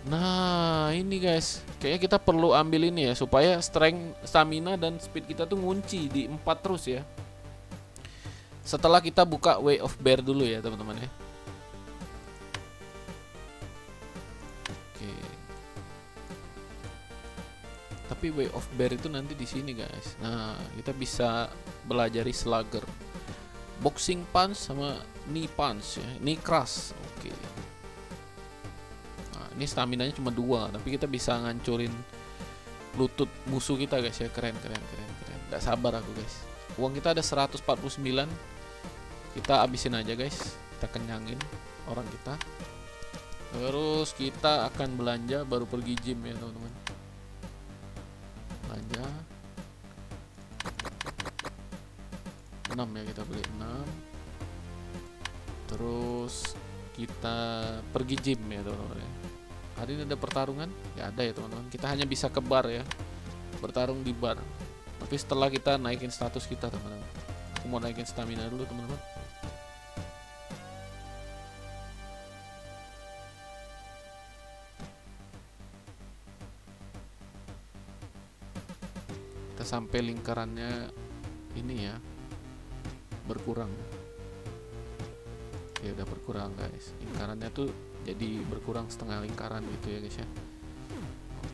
Speaker 1: Nah, ini guys, kayaknya kita perlu ambil ini ya, supaya strength, stamina, dan speed kita tuh ngunci di 4 terus ya. Setelah kita buka Way of Bear dulu ya teman-teman ya. Oke. Tapi Way of Bear itu nanti di sini guys. Nah, kita bisa belajari Slugger, Boxing Punch sama Knee Punch ya, Knee Crush. Oke. Ini staminanya cuma 2, tapi kita bisa ngancurin lutut musuh kita guys ya. Keren. Gak sabar aku guys. Uang kita ada 149. Kita abisin aja guys. Kita kenyangin orang kita. Terus kita akan belanja, baru pergi gym ya teman-teman. Belanja 6 ya, kita beli 6. Terus kita pergi gym ya teman-teman ya. Hari ini ada pertarungan? Ya ada ya teman-teman. Kita hanya bisa ke bar ya, bertarung di bar. Tapi setelah kita naikin status kita teman-teman. Aku mau naikin stamina dulu teman-teman. Kita sampai lingkarannya ini ya, berkurang. Oke, udah berkurang guys. Lingkarannya tuh jadi berkurang setengah lingkaran gitu ya guys ya.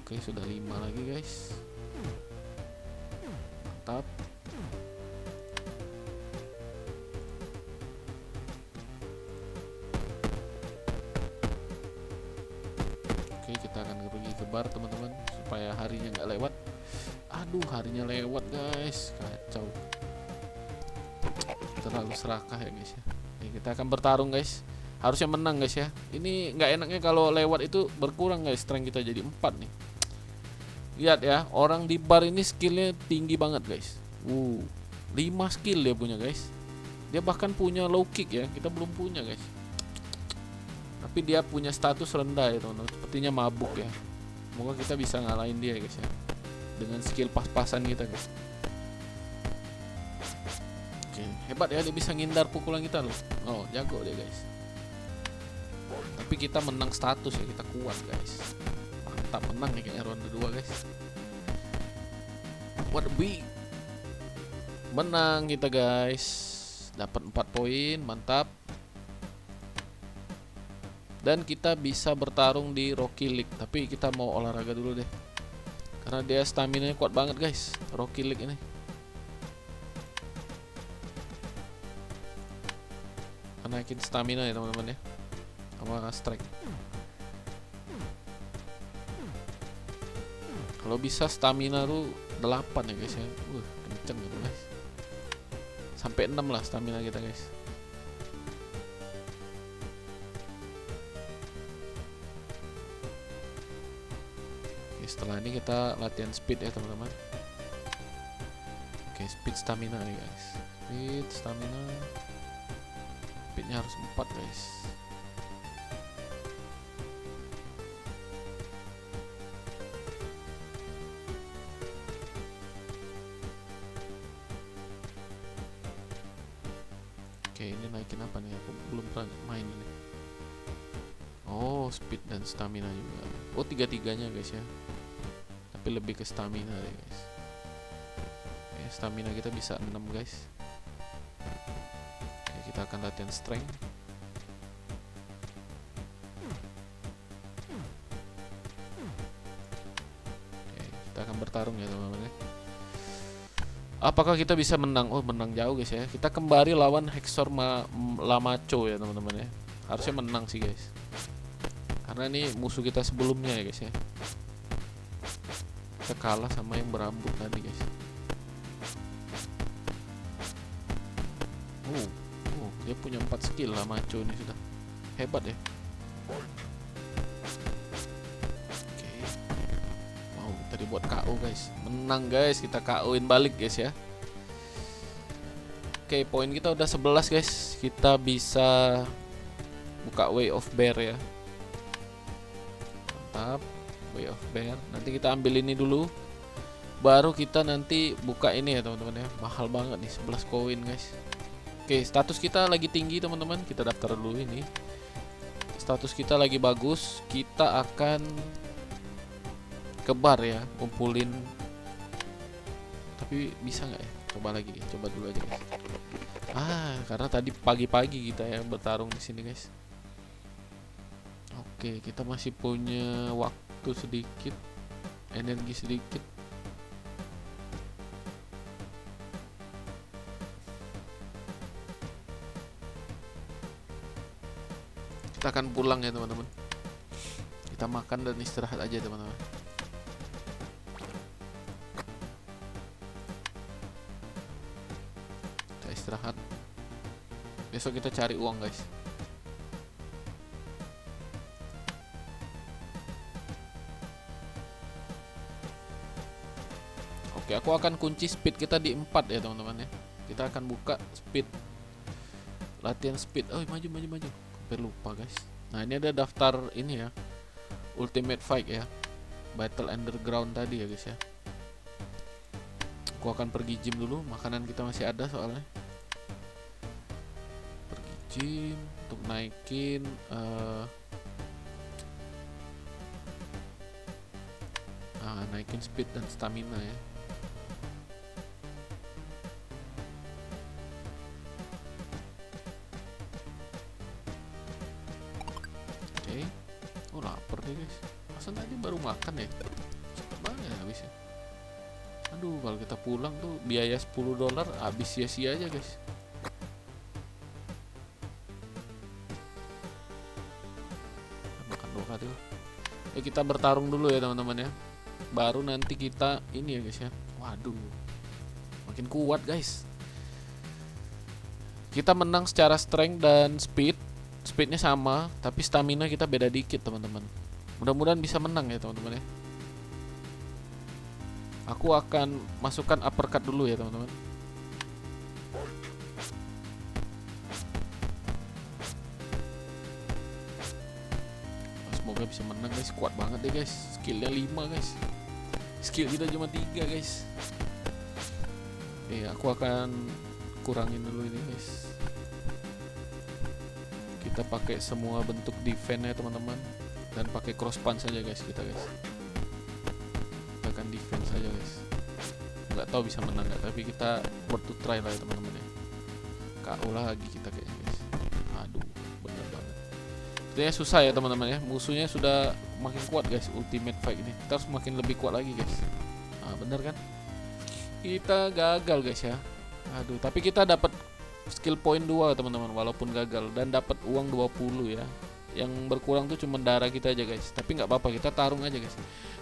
Speaker 1: Oke, sudah 5 lagi guys. Mantap. Oke, kita akan pergi ke bar teman-teman, supaya harinya nggak lewat. Aduh, harinya lewat guys, kacau. Terlalu serakah ya guys ya. Oke, kita akan bertarung guys. Harusnya menang guys ya. Ini nggak enaknya kalau lewat itu berkurang guys, strength kita jadi 4 nih. Lihat ya, orang di bar ini skillnya tinggi banget guys. 5 skill dia punya guys. Dia bahkan punya low kick ya, kita belum punya guys. Tapi dia punya status rendah ya teman-teman. Sepertinya mabuk ya. Semoga kita bisa ngalahin dia guys ya, dengan skill pas-pasan kita guys. Oke, hebat ya, dia bisa ngindar pukulan kita loh. Oh, jago dia guys. Tapi kita menang status ya, kita kuat guys. Mantap, menang nih kayaknya ronde 2 guys. What a beat. Menang kita guys. Dapat 4 poin, mantap. Dan kita bisa bertarung di Rocky League. Tapi kita mau olahraga dulu deh, karena dia stamina-nya kuat banget guys, Rocky League ini. Naikin stamina ya teman-teman ya, sama strength. Kalau bisa stamina tuh 8 ya guys ya. Kenceng gitu guys. Sampai 6 lah stamina kita guys. Oke, setelah ini kita latihan speed ya teman-teman. Oke, speed stamina nih guys. Speed stamina. Speednya harus 4 guys. Oke, ini naikin apa nih? Aku belum pernah main ini. Oh, speed dan stamina juga. Oh, tiga-tiganya guys ya. Tapi lebih ke stamina deh guys. Oke, stamina kita bisa 6 guys. Oke, kita akan latihan strength. Oke, kita akan bertarung ya teman-teman ya. Apakah kita bisa menang? Oh, menang jauh guys ya. Kita kembali lawan Hexor Lamacho ya teman-teman ya. Harusnya menang sih guys. Karena ini musuh kita sebelumnya ya guys ya. Kita kalah sama yang berambut tadi guys. Dia punya 4 skill Lamacho ini sudah. Hebat ya. Tadi buat KO guys, menang guys, kita KO-in balik guys ya. Oke, poin kita udah 11 guys. Kita bisa buka Way of Bear ya. Mantap, Way of Bear. Nanti kita ambil ini dulu, baru kita nanti buka ini ya teman-teman ya. Mahal banget nih, 11 koin guys. Oke, status kita lagi tinggi teman-teman. Kita daftar dulu ini. Status kita lagi bagus. Kita akan ke bar ya, kumpulin. Tapi bisa nggak ya? Coba lagi, coba dulu aja guys. Karena tadi pagi-pagi kita ya bertarung di sini guys. Oke, kita masih punya waktu sedikit, energi sedikit. Kita akan pulang ya teman-teman. Kita makan dan istirahat aja teman-teman. Istirahat. Besok kita cari uang guys. Oke, aku akan kunci speed kita di 4 ya teman-teman ya. Kita akan buka speed, latihan speed. Maju. Hampir lupa guys. Nah, ini ada daftar ini ya, Ultimate Fight ya, Battle Underground tadi ya guys ya. Aku akan pergi gym dulu. Makanan kita masih ada soalnya. Gym untuk naikin naikin speed dan stamina ya. Oke. Lapar deh guys. Masa tadi baru makan ya? Cepet banget habisnya. Aduh, kalau kita pulang tuh biaya $10 habis sia-sia aja guys. Kita bertarung dulu ya teman-teman ya. Baru nanti kita ini ya guys ya. Waduh, makin kuat guys. Kita menang secara strength dan speed. Speednya sama, tapi stamina kita beda dikit teman-teman. Mudah-mudahan bisa menang ya teman-teman ya. Aku akan masukkan uppercut dulu ya teman-teman. Semoga bisa menang guys. Kuat banget deh guys. Skillnya 5 guys. Skill kita cuma 3 guys. Aku akan kurangin dulu ini guys. Kita pakai semua bentuk defense ya teman-teman. Dan pakai cross punch saja guys kita guys. Kita akan defense saja guys. Nggak tahu bisa menang nggak, tapi kita worth to try lah ya teman-teman ya. KO lagi kita kayaknya guys. Aduh, bener banget. Ini susah ya teman-teman ya. Musuhnya sudah makin kuat guys. Ultimate Fight ini kita harus makin lebih kuat lagi guys. Bener kan? Kita gagal guys ya. Aduh, tapi kita dapat skill point 2 teman-teman walaupun gagal, dan dapat uang 20 ya. Yang berkurang tuh cuma darah kita aja guys. Tapi nggak apa-apa, kita tarung aja guys.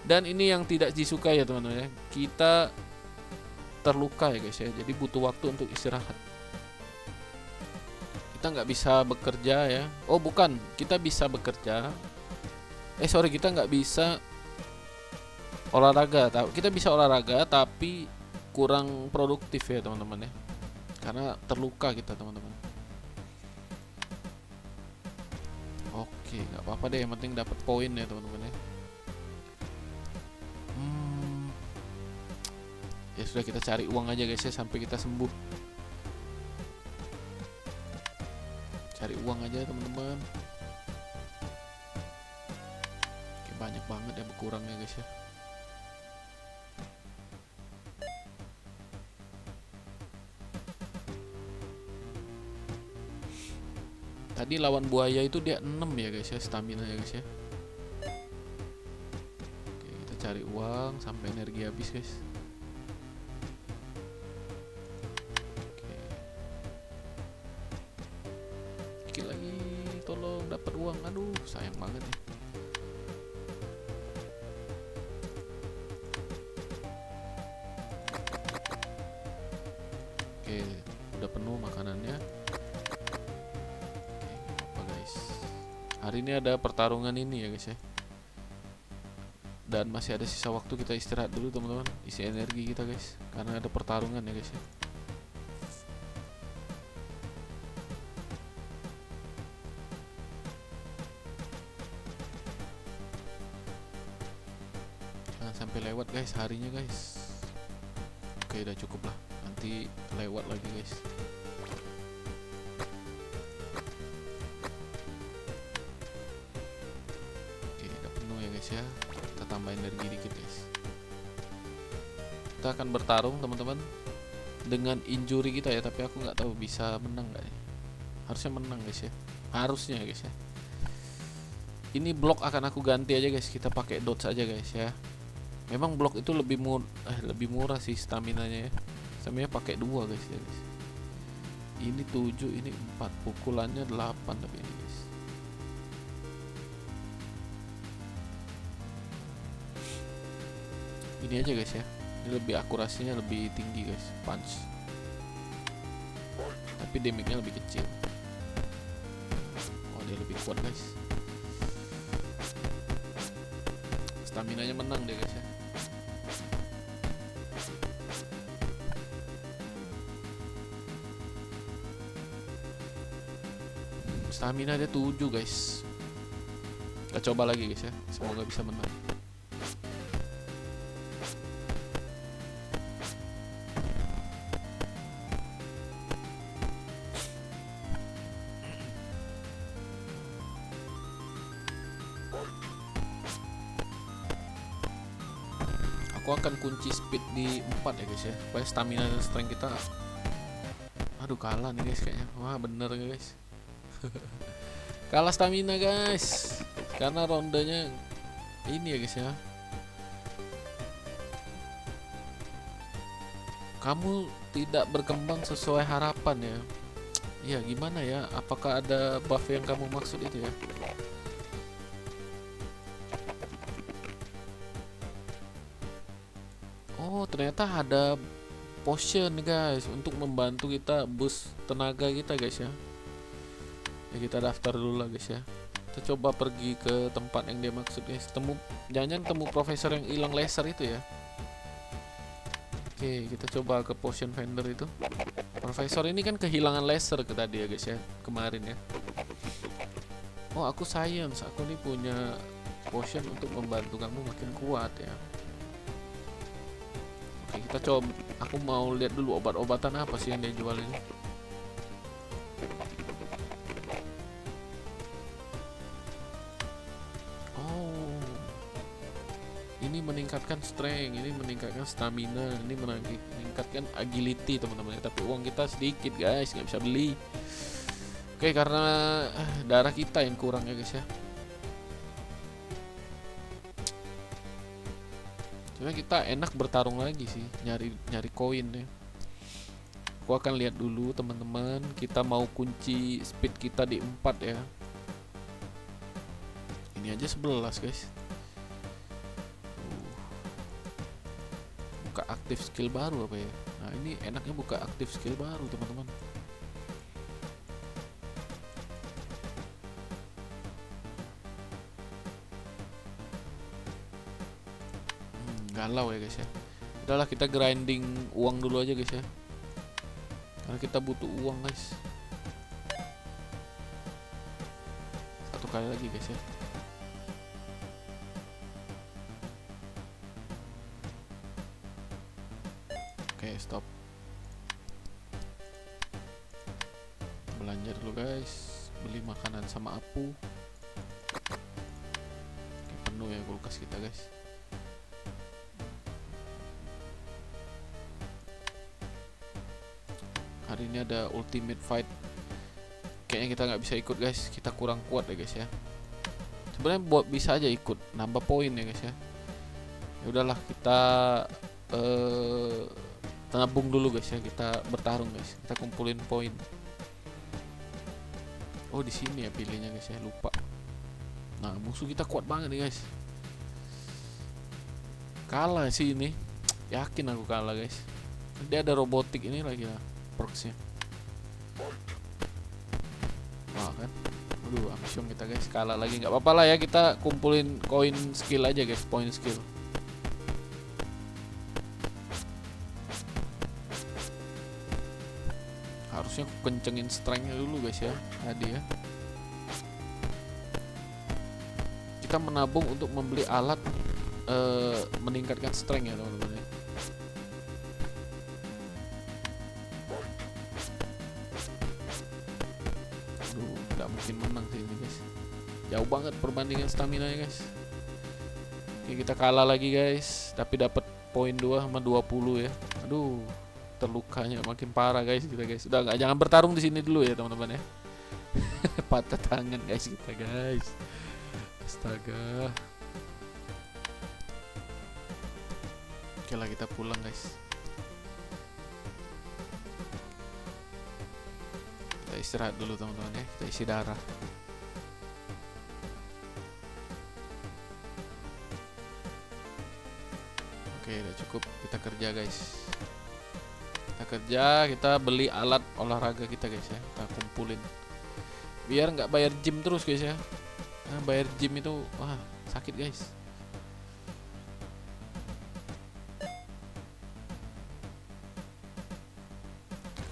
Speaker 1: Dan ini yang tidak disukai ya teman-teman ya. Kita terluka ya guys ya, jadi butuh waktu untuk istirahat. Kita nggak bisa bekerja ya. Oh bukan, kita bisa bekerja. Sorry, kita nggak bisa olahraga. Kita bisa olahraga tapi kurang produktif ya teman-teman ya, karena terluka kita teman-teman. Oke, nggak apa-apa deh, yang penting dapat poin ya teman-teman ya. Ya sudah, kita cari uang aja guys ya sampai kita sembuh. Cari uang aja teman-teman. Oke, banyak banget ya berkurangnya guys ya. Tadi lawan buaya itu dia 6 ya guys ya stamina ya guys ya. Oke, kita cari uang sampai energi habis guys. Oke. Dikit lagi, tolong dapat uang. Aduh, sayang banget ya. Oke, udah penuh makanannya. Hari ini ada pertarungan ini ya guys ya. Dan masih ada sisa waktu, kita istirahat dulu teman-teman. Isi energi kita guys, karena ada pertarungan ya guys ya. Jangan sampai lewat guys harinya guys. Oke, udah cukup lah. Nanti lewat lagi guys. Ya, kita tambah energi dikit guys. Kita akan bertarung teman-teman dengan injury kita ya, tapi aku nggak tahu bisa menang nggak nih. Harusnya menang guys ya, harusnya guys ya. Ini blok akan aku ganti aja guys, kita pakai dodge aja guys ya. Memang blok itu lebih murah sih stamina-nya ya. Stamina pakai 2 guys ya guys. Ini 7, ini 4, pukulannya 8 tapi ini guys. Ini aja guys ya, ini lebih akurasinya lebih tinggi guys, punch, tapi damage-nya lebih kecil. Oh, dia lebih kuat guys. Stamina-nya menang deh guys ya. Stamina dia 7 guys. Kita coba lagi guys ya, semoga bisa menang. Aku akan kunci speed di 4 ya guys ya, supaya stamina dan strength kita. Aduh, kalah nih guys kayaknya. Wah, bener guys. Kalah stamina guys, karena rondenya ini ya guys ya. Kamu tidak berkembang sesuai harapan ya. Iya, gimana ya, apakah ada buff yang kamu maksud itu ya? Oh, ternyata ada potion nih guys untuk membantu kita boost tenaga kita guys ya. Ya, kita daftar dulu lah guys ya. Kita coba pergi ke tempat yang dia maksud guys. Jangan temu profesor yang hilang laser itu ya. Oke, kita coba ke potion vendor itu. Profesor ini kan kehilangan laser ke tadi ya guys ya, kemarin ya. Oh, aku science, aku nih punya potion untuk membantu kamu makin kuat ya. Oke, kita coba. Aku mau lihat dulu obat-obatan apa sih yang dia jual ini. Oh, ini meningkatkan strength, ini meningkatkan stamina, ini meningkatkan agility teman-teman. Tapi uang kita sedikit guys, nggak bisa beli. Oke, karena darah kita yang kurang ya guys ya. Sebenarnya kita enak bertarung lagi sih, nyari koin ya. Aku akan lihat dulu teman-teman, kita mau kunci speed kita di 4 ya. Ini aja 11 guys. buka aktif skill baru apa ya? Nah ini enaknya buka aktif skill baru teman-teman. Galau ya guys ya. Udahlah kita grinding uang dulu aja guys ya, karena kita butuh uang guys. Satu kali lagi guys ya. Oke stop. Belanja dulu guys, beli makanan sama apu. Oke, penuh ya kulkas kita guys. Hari ini ada ultimate fight. Kayaknya kita nggak bisa ikut guys, kita kurang kuat ya guys ya. Sebenarnya buat bisa aja ikut, nambah poin ya guys ya. Ya udahlah kita tabung dulu guys ya, kita bertarung guys, kita kumpulin poin. Oh di sini ya pilihnya guys ya, lupa. Nah musuh kita kuat banget nih guys. Kalah sih ini, yakin aku kalah guys. Dia ada robotik ini lagi lah perksnya. Wah kan, aduh action kita guys, kalah lagi. Nggak apa-apa lah ya, kita kumpulin koin skill aja guys, poin skill. Harusnya aku kencengin strength-nya dulu guys ya tadi ya. Kita menabung untuk membeli alat meningkatkan strength ya teman-teman ya. Aduh, nggak mungkin menang sih ini guys, jauh banget perbandingan stamina ya guys. Oke, kita kalah lagi guys, tapi dapat poin 2 sama 20 ya. Aduh, terlukanya makin parah guys kita guys. Udah nggak, jangan bertarung di sini dulu ya teman-teman ya. Patah tangan guys kita guys. Astaga. Oke lah kita pulang guys. Kita istirahat dulu teman-teman ya. Kita isi darah. Oke udah cukup, kita kerja guys. Kita kerja, kita beli alat olahraga kita guys ya. Kita kumpulin biar nggak bayar gym terus guys ya. Nah, bayar gym itu wah sakit guys.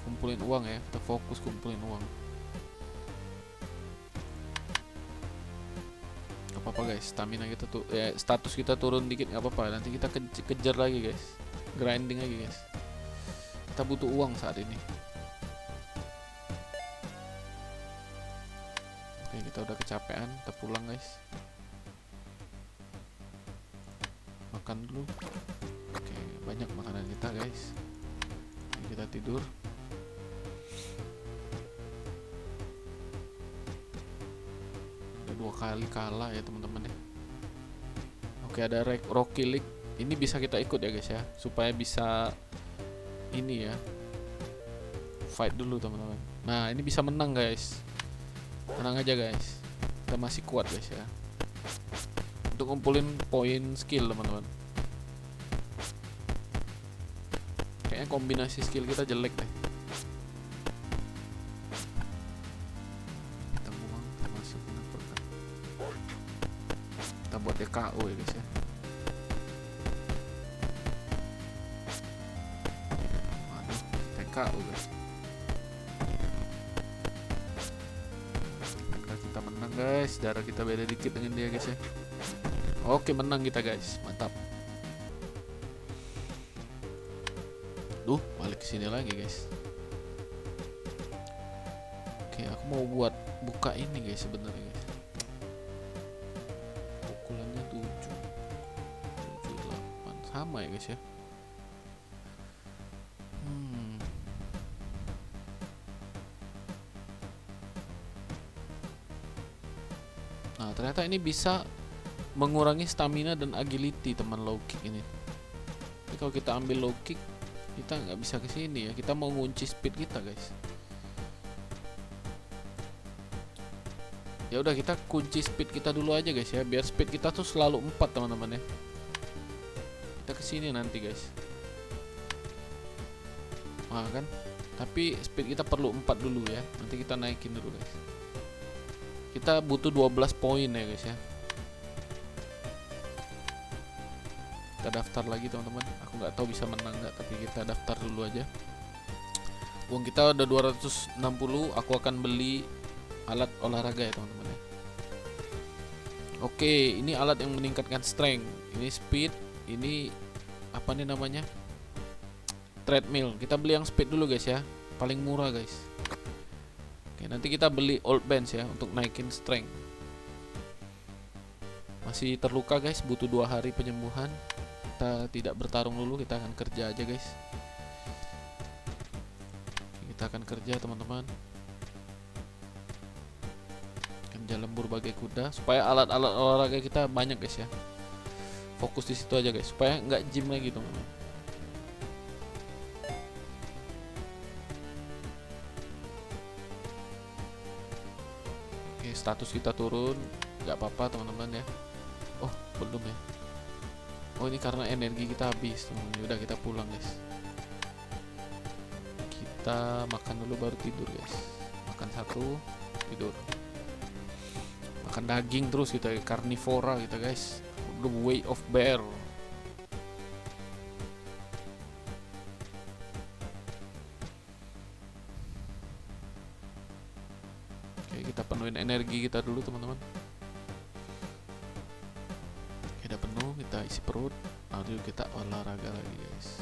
Speaker 1: Kumpulin uang ya, kita fokus kumpulin uang. Gak apa-apa guys, stamina kita tuh ya, status kita turun dikit nggak apa-apa. Nanti kita kejar lagi guys, grinding lagi guys. Kita butuh uang saat ini. Oke, kita udah kecapean, kita pulang guys. Makan dulu. Oke, banyak makanan kita guys. Kita tidur. Udah 2 kali kalah ya teman-teman ya. Oke, ada Rocky League. Ini bisa kita ikut ya guys ya, supaya bisa ini ya, fight dulu teman-teman. Nah ini bisa menang guys, tenang aja guys, kita masih kuat guys ya, untuk ngumpulin poin skill teman-teman. Kayaknya kombinasi skill kita jelek deh. Kita buang, kita masukin apa kan, kita buat DKO ya guys ya. DKO guys. Kita menang guys, darah kita beda dikit dengan dia guys ya. Oke menang kita guys, mantap. Duh, balik ke sini lagi guys. Oke, aku mau buat buka ini guys sebenarnya guys. Pukulannya 7 8 sama ya guys ya. Nah ternyata ini bisa mengurangi stamina dan agility teman low kick ini. Jadi kalau kita ambil low kick, kita nggak bisa ke sini ya. Kita mau ngunci speed kita guys. Ya udah kita kunci speed kita dulu aja guys ya, biar speed kita tuh selalu 4 teman-teman ya. Kita ke sini nanti guys. Nah, kan? Tapi speed kita perlu 4 dulu ya. Nanti kita naikin dulu guys. Kita butuh 12 poin ya guys ya. Kita daftar lagi teman-teman. Aku nggak tahu bisa menang nggak, tapi kita daftar dulu aja. Uang kita udah 260. Aku akan beli alat olahraga ya teman-teman ya. Oke, ini alat yang meningkatkan strength. Ini speed. Ini apa nih namanya? Treadmill. Kita beli yang speed dulu guys ya. Paling murah guys. Oke, nanti kita beli old bench ya untuk naikin strength. Masih terluka guys, butuh 2 hari penyembuhan. Kita tidak bertarung dulu, kita akan kerja aja guys. Kita akan kerja teman-teman. Kerja lembur bagai kuda supaya alat-alat olahraga kita banyak guys ya. Fokus di situ aja guys, supaya nggak gym lagi teman-teman. Oke, status kita turun, nggak apa-apa teman-teman ya. Oh, belum ya. Oh, ini karena energi kita habis teman-teman. Udah, kita pulang guys. Kita makan dulu baru tidur guys. Makan satu, tidur. Makan daging terus kita, karnivora kita guys. The way of bear. Oke, kita penuhin energi kita dulu teman-teman. Oke, udah penuh, kita isi perut. Lalu kita olahraga lagi guys.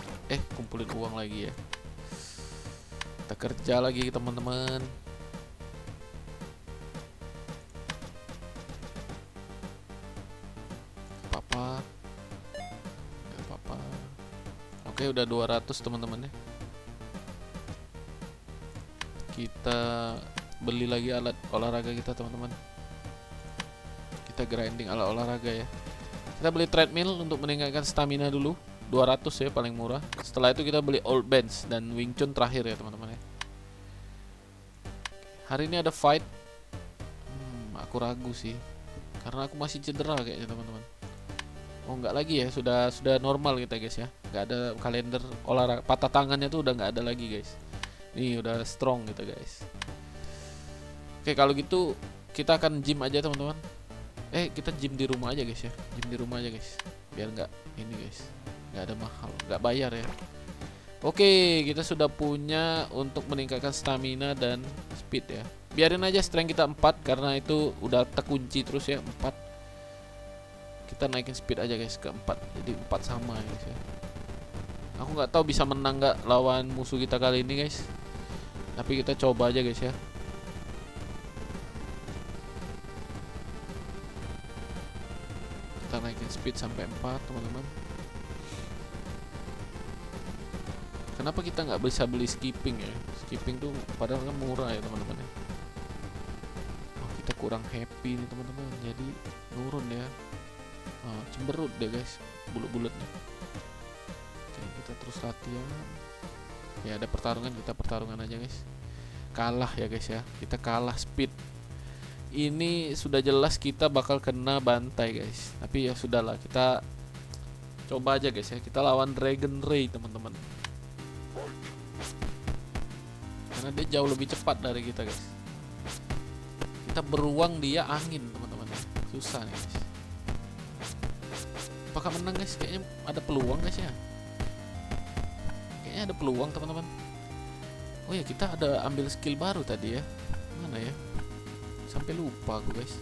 Speaker 1: Kumpulin uang lagi ya. Kita kerja lagi teman-teman. Oke, udah 200 teman-teman ya. Kita beli lagi alat olahraga kita teman-teman. Kita grinding alat olahraga ya. Kita beli treadmill untuk meningkatkan stamina dulu, 200 ya paling murah. Setelah itu kita beli old bench dan Wing Chun terakhir ya teman-teman ya. Hari ini ada fight. Aku ragu sih, karena aku masih cedera kayaknya teman-teman. Oh, enggak lagi ya, sudah normal kita guys ya. Enggak ada kalender olahraga, patah tangannya tuh udah enggak ada lagi guys. Nih udah strong gitu guys. Oke, kalau gitu kita akan gym aja teman-teman. Kita gym di rumah aja guys ya. Gym di rumah aja guys. Biar enggak ini guys. Enggak ada mahal, enggak bayar ya. Oke, kita sudah punya untuk meningkatkan stamina dan speed ya. Biarin aja strength kita 4 karena itu udah terkunci terus ya, 4. Kita naikin speed aja guys ke 4. Jadi 4 sama ya guys ya. Aku nggak tahu bisa menang nggak lawan musuh kita kali ini guys. Tapi kita coba aja guys ya. Kita naikin speed sampai 4 teman-teman. Kenapa kita nggak bisa beli skipping ya? Skipping tuh padahal kan murah ya teman-teman ya. Oh, kita kurang happy nih teman-teman. Jadi nurun ya. Cemberut deh guys bulut-bulutnya. Oke, kita terus latihan ya. Ada pertarungan, kita pertarungan aja guys. Kalah ya guys ya, kita kalah speed. Ini sudah jelas kita bakal kena bantai guys, tapi ya sudahlah, kita coba aja guys ya. Kita lawan Dragon Ray teman-teman, karena dia jauh lebih cepat dari kita guys. Kita beruang, dia angin teman-teman. Susah nih guys. Apakah menang guys? Kayaknya ada peluang guys ya. Kayaknya ada peluang teman-teman. Oh ya, kita ada ambil skill baru tadi ya. Mana ya? Sampai lupa aku guys.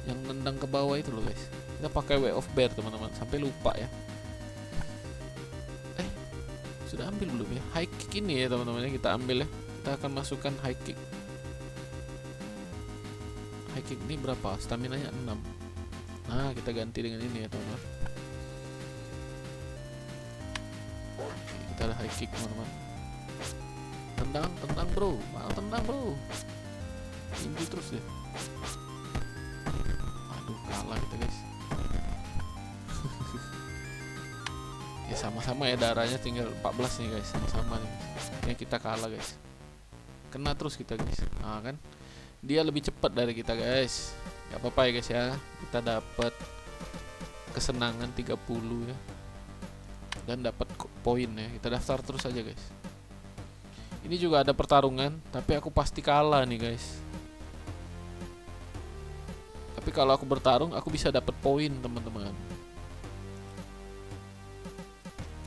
Speaker 1: Yang nendang ke bawah itu loh guys. Kita pakai way of bear teman-teman. Sampai lupa ya. Sudah ambil belum ya? High kick ini ya teman-teman, kita ambil ya. Kita akan masukkan high kick. High kick ini berapa? Stamina nya 6. Nah, kita ganti dengan ini ya teman-teman. Kita ada high kick teman-teman. Tendang bro, mau tendang bro. Tinggi terus deh. Aduh, kalah kita guys. Ya sama-sama ya, darahnya tinggal 14 nih guys, sama-sama nih. Ya kita kalah guys. Kena terus kita guys. Nah kan, dia lebih cepat dari kita guys. Gak apa-apa ya guys ya. Kita dapat kesenangan 30 ya. Dan dapat poin ya. Kita daftar terus aja guys. Ini juga ada pertarungan, tapi aku pasti kalah nih guys. Tapi kalau aku bertarung, aku bisa dapat poin teman-teman.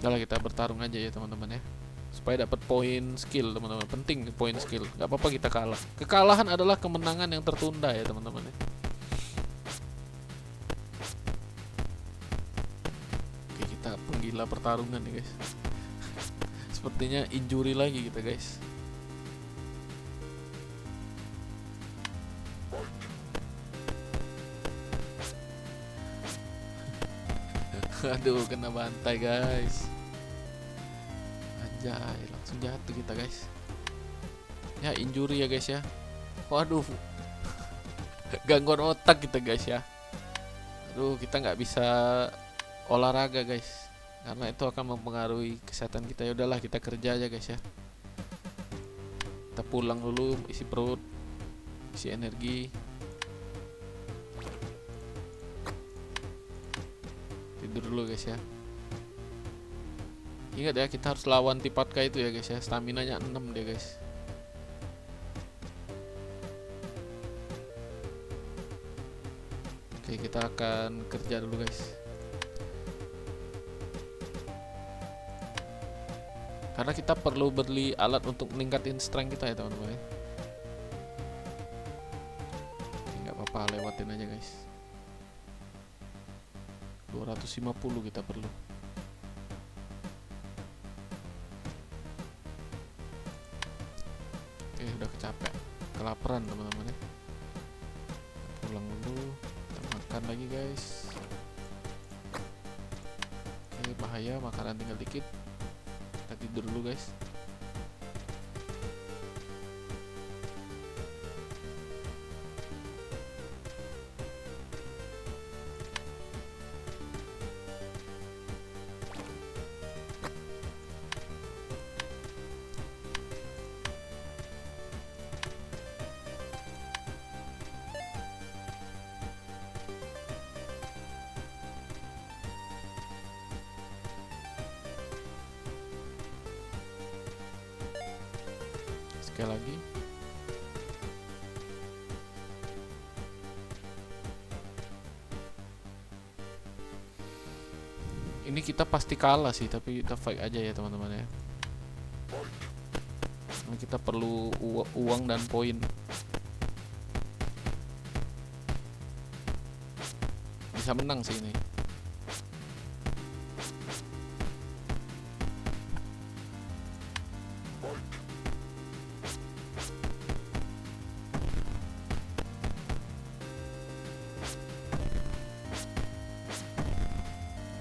Speaker 1: Udah kita bertarung aja ya teman-teman ya, supaya dapat poin skill teman-teman. Penting poin skill. Gak apa-apa kita kalah. Kekalahan adalah kemenangan yang tertunda ya teman-teman ya. Oke, kita penggila pertarungan nih guys. Sepertinya injury lagi kita guys. Aduh, kena bantai guys. Anjay, langsung jatuh kita guys. Ya injury ya guys ya. Waduh, gangguan otak kita guys ya. Aduh, kita nggak bisa olahraga guys, karena itu akan mempengaruhi kesehatan kita. Ya udahlah, kita kerja aja guys ya. Kita pulang dulu, isi perut, isi energi. Tidur dulu guys ya. Ingat ya, kita harus lawan Tipatka itu ya guys ya. Stamina-nya 6 dia guys. Oke, kita akan kerja dulu guys. Karena kita perlu beli alat untuk meningkatin strength kita ya teman-teman ya. Nggak apa-apa, lewatin aja guys. 250 kita perlu. Oke, udah kecapek, kelaparan teman-teman ya. Pulang dulu, kita makan lagi guys. Oke, bahaya, makanan tinggal dikit. Kita tidur dulu guys. Sekali lagi. Ini kita pasti kalah sih, tapi kita fight aja ya teman-teman ya. Nah, kita perlu uang dan poin. Bisa menang sih ini.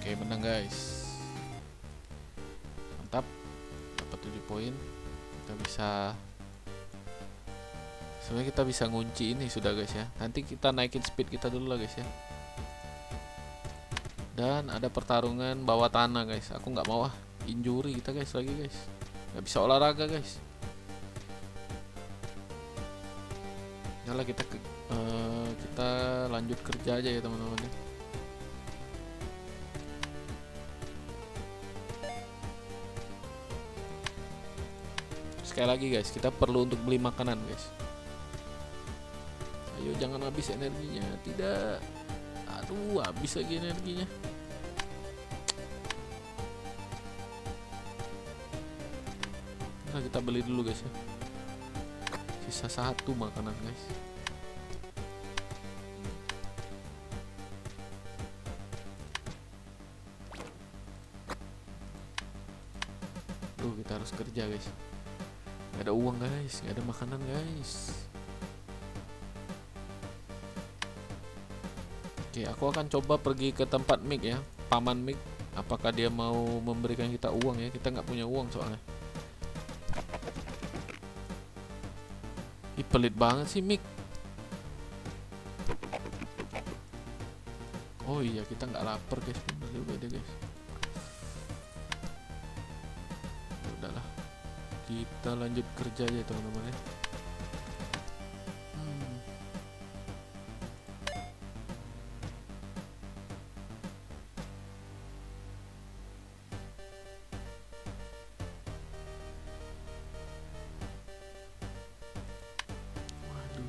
Speaker 1: Oke, menang guys. Mantap. Dapat 7 poin. Kita bisa, sebenarnya kita bisa ngunci ini sudah guys ya. Nanti kita naikin speed kita dulu lah guys ya. Dan ada pertarungan bawah tanah guys. Aku nggak mau injury kita guys lagi guys. Nggak bisa olahraga guys. Yalah, kita lanjut kerja aja ya teman-teman ya. Sekali lagi guys, kita perlu untuk beli makanan guys. Ayo, jangan habis energinya. Tidak. Aduh, habis lagi energinya. Nah, kita beli dulu guys ya. Sisa 1 makanan guys. Kita harus kerja guys. Gak ada uang guys, gak ada makanan guys. Oke, aku akan coba pergi ke tempat Mick ya, paman Mick. Apakah dia mau memberikan kita uang ya? Kita nggak punya uang soalnya. Ih, pelit banget sih Mick. Oh iya, kita nggak lapar guys, bener juga deh guys. Udahlah, kita lanjut kerja aja teman-teman ya.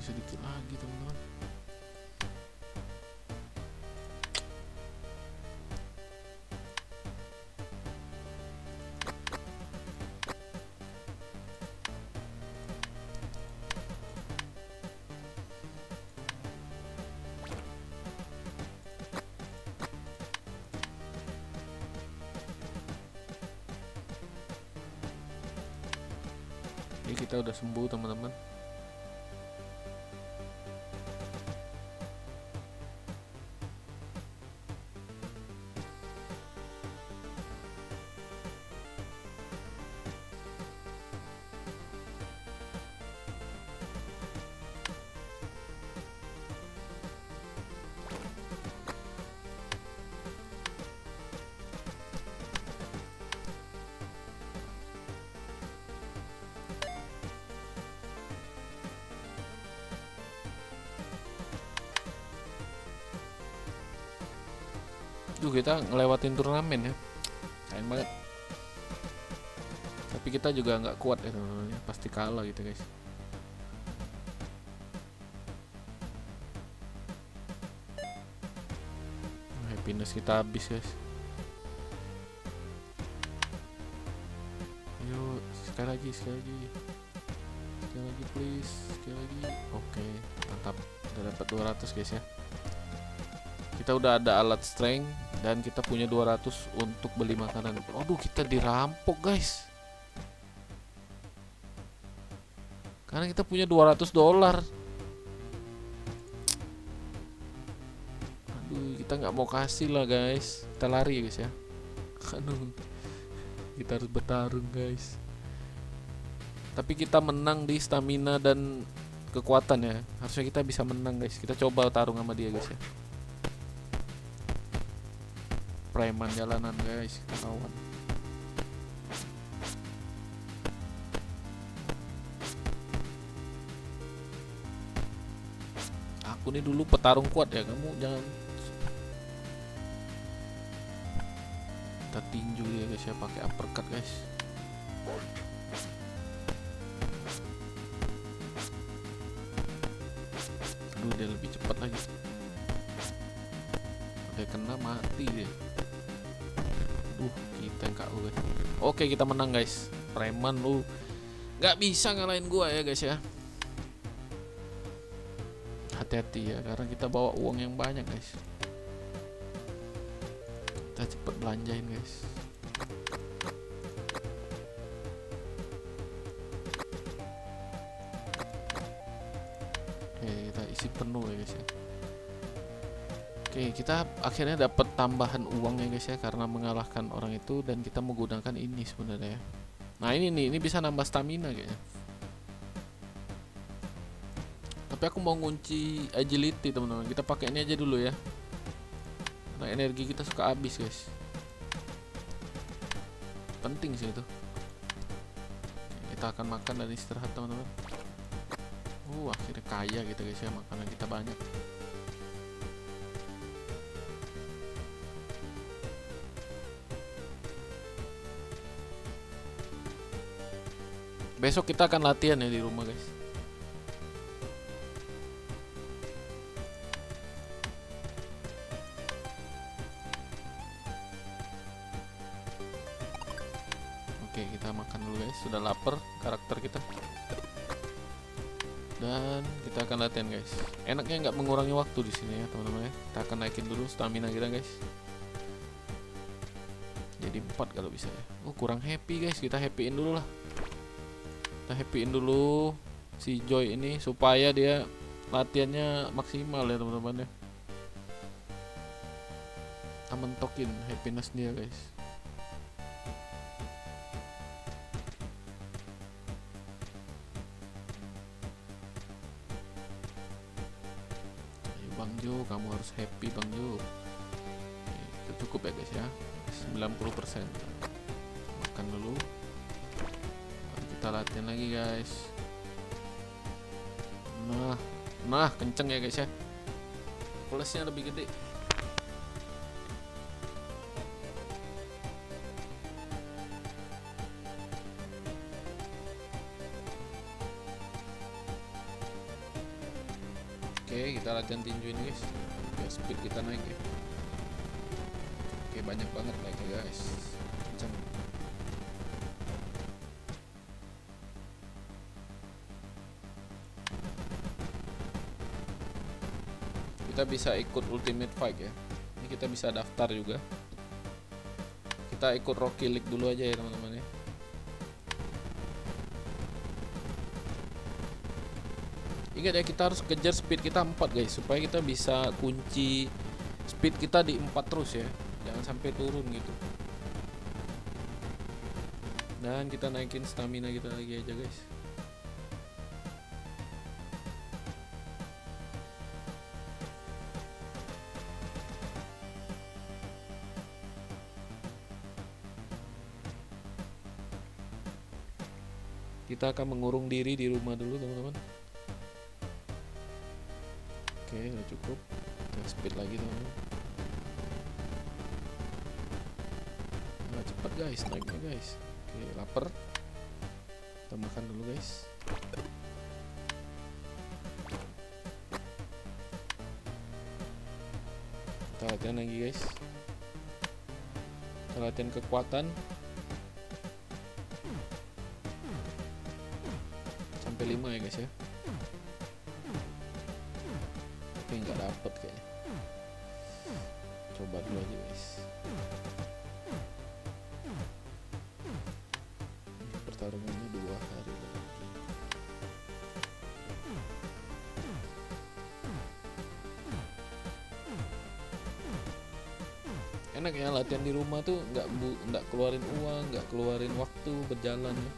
Speaker 1: sedikit lagi teman-teman. Ini kita udah sembuh teman-teman. Kita ngelewatin turnamen ya, sayang banget. Tapi kita juga nggak kuat ya teman-teman, pasti kalah gitu guys. Happiness kita habis guys. Ayo sekali lagi please, sekali lagi. Oke, mantap, udah dapat 200 guys ya. Kita udah ada alat strength dan kita punya 200 untuk beli makanan. Aduh, kita dirampok guys. Karena kita punya 200 dolar. Aduh, kita nggak mau kasih lah guys. Kita lari ya guys ya. Aduh, kita harus bertarung guys. Tapi kita menang di stamina dan kekuatan ya. Harusnya kita bisa menang guys. Kita coba tarung sama dia guys ya. Preman jalanan guys, kita lawan. Aku nih dulu petarung kuat ya, kamu jangan. Kita tinju ya guys ya, pakai uppercut guys. Aduh, dia lebih cepat lagi. Udah kena mati dia. Kita yang KO guys. Oke, kita menang guys. Preman lu nggak bisa ngalahin gua ya guys ya. Hati-hati ya, karena kita bawa uang yang banyak guys. Kita cepet belanjain guys. Oke, kita isi penuh ya guys ya. Oke, kita akhirnya dapat tambahan uang ya guys ya, karena mengalahkan orang itu, dan kita menggunakan ini sebenarnya ya. Nah ini nih, ini bisa nambah stamina kayaknya. Tapi aku mau ngunci agility teman-teman. Kita pakai ini aja dulu ya. Karena energi kita suka habis guys. Penting sih itu. Kita akan makan dan istirahat teman-teman. Akhirnya kaya gitu guys ya, makanan kita banyak. Besok kita akan latihan ya di rumah guys. Oke, kita makan dulu guys. Sudah lapar karakter kita. Dan kita akan latihan guys. Enaknya nggak mengurangi waktu di sini ya teman-teman ya. Kita akan naikin dulu stamina kita guys. Jadi 4 kalau bisa ya. Kurang happy guys. Kita happyin dulu lah. Kita happyin dulu si Joy ini supaya dia latihannya maksimal ya teman-teman ya. Kita mentokin happiness dia guys. Ayo Bang Jo, kamu harus happy Bang Jo. Itu cukup ya guys ya, 90%. Makan dulu. Kita latihan lagi guys. Nah kenceng ya guys ya, plusnya lebih gede. Oke, kita latihan tinju ini guys, biar speed kita naik ya. Oke, banyak banget naiknya guys, kenceng. Kita bisa ikut Ultimate Fight ya. Ini kita bisa daftar juga. Kita ikut Rocky League dulu aja ya teman-teman ya. Ingat ya, kita harus kejar speed kita 4 guys, supaya kita bisa kunci speed kita di 4 terus ya. Jangan sampai turun gitu. Dan kita naikin stamina kita lagi aja guys. Kita akan mengurung diri di rumah dulu teman-teman. Oke, udah cukup. Kita speed lagi teman-teman. Nah, cepat guys, naiknya guys. Oke, lapar. Kita makan dulu guys. Kita latihan lagi guys. Kita latihan kekuatan sampai 5 ya guys ya. Tapi nggak dapet kayaknya. Coba dulu aja guys. Pertarungannya 2 hari lagi. Enak ya latihan di rumah tuh, nggak keluarin uang, nggak keluarin waktu berjalan ya.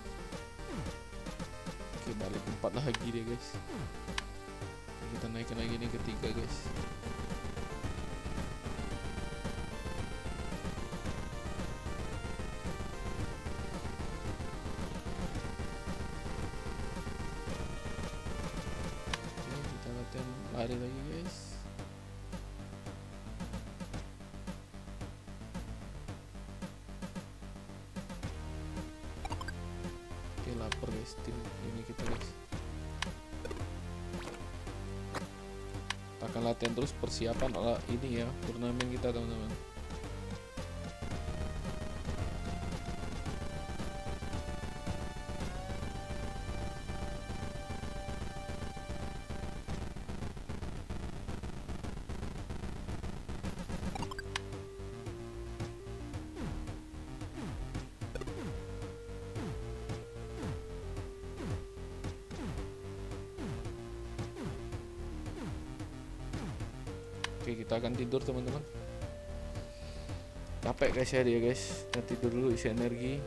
Speaker 1: Oke, balik 4 lagi deh guys. Kita naikin lagi nih ketiga guys. Oke, kita latihan lari lagi guys. Oke, lapar guys tim ini kita guys. Kita akan latihan terus persiapan ini ya, turnamen kita teman-teman. Oke, kita akan tidur teman-teman. Capek guys ya dia guys. Kita tidur dulu, isi energi.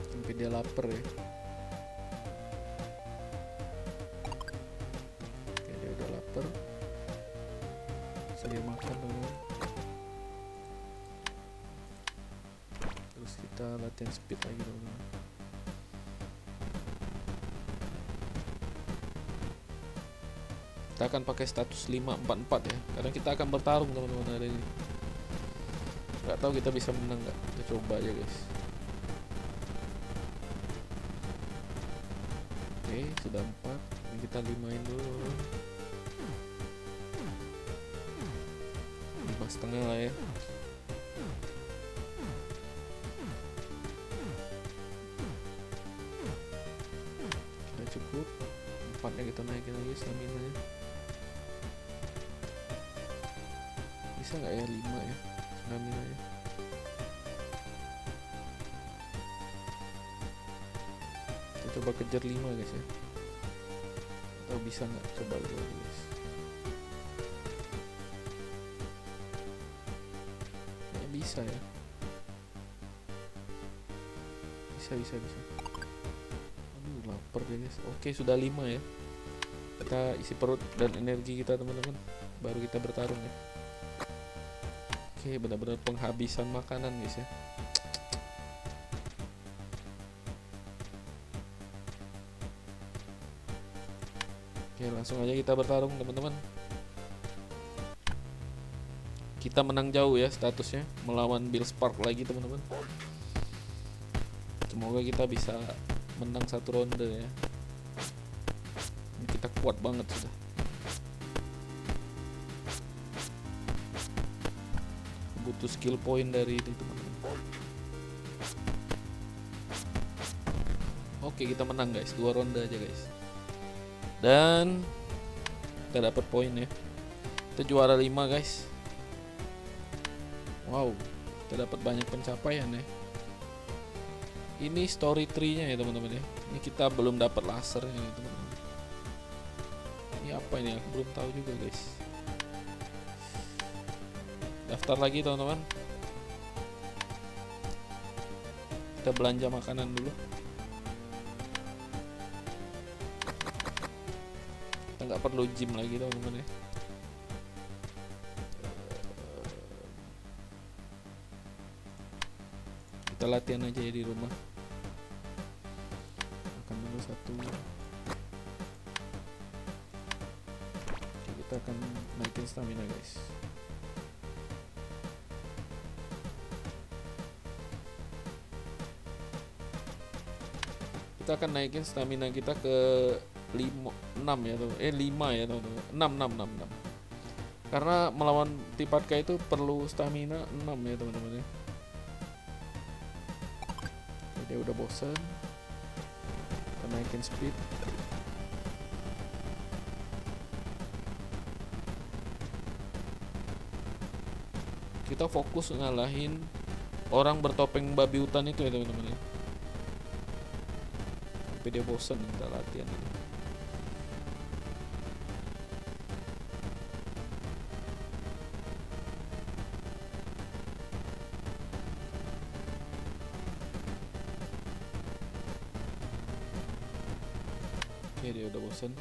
Speaker 1: Sampai dia lapar ya. Oke, dia udah lapar. Saya makan teman-teman. Terus kita latihan speed lagi teman-teman. Kita akan pakai status 544 ya, karena kita akan bertarung teman-teman hari ini. Nggak tahu kita bisa menang nggak, kita coba aja guys. Oke, sudah 4, ini kita 5-in dulu. 5,5 lah ya. Sudah cukup. 4-nya kita naikin lagi stamina-nya. Bisa nggak ya 5 ya stamina ya. Kita coba kejar 5 guys ya. Atau bisa nggak, coba dulu guys. Ya bisa ya. Bisa. Aduh, lapar deh guys. Oke, sudah 5 ya. Kita isi perut dan energi kita teman-teman, baru kita bertarung ya. Oke, benar-benar penghabisan makanan guys ya. Oke, langsung aja kita bertarung teman-teman. Kita menang jauh ya statusnya, melawan Bill Spark lagi teman-teman. Semoga kita bisa menang 1 ronde ya. Ini kita kuat banget sudah. Butuh skill point dari ini teman-teman. Oke, kita menang guys, 2 ronde aja guys. Dan kita dapat poin ya. Kita juara 5 guys. Wow, kita dapat banyak pencapaian ya. Ini story tree-nya ya teman-teman ya. Ini kita belum dapat lasernya nih teman-teman. Ini apa ini? Aku belum tahu juga guys. Daftar lagi teman-teman. Kita belanja makanan dulu. Kita nggak perlu gym lagi teman-teman ya. Kita latihan aja ya di rumah. Makan dulu 1. Oke, kita akan naikin stamina guys. Kita akan naikin stamina kita ke 6 ya teman. 5 ya teman-teman. 6. Karena melawan Tipatka itu perlu stamina 6 ya teman-teman ya. Dia udah bosan. Kita naikin speed. Kita fokus ngalahin orang bertopeng babi hutan itu ya teman-teman ya. Sampai dia bosan kita latihan ini. Oke, dia udah bosan.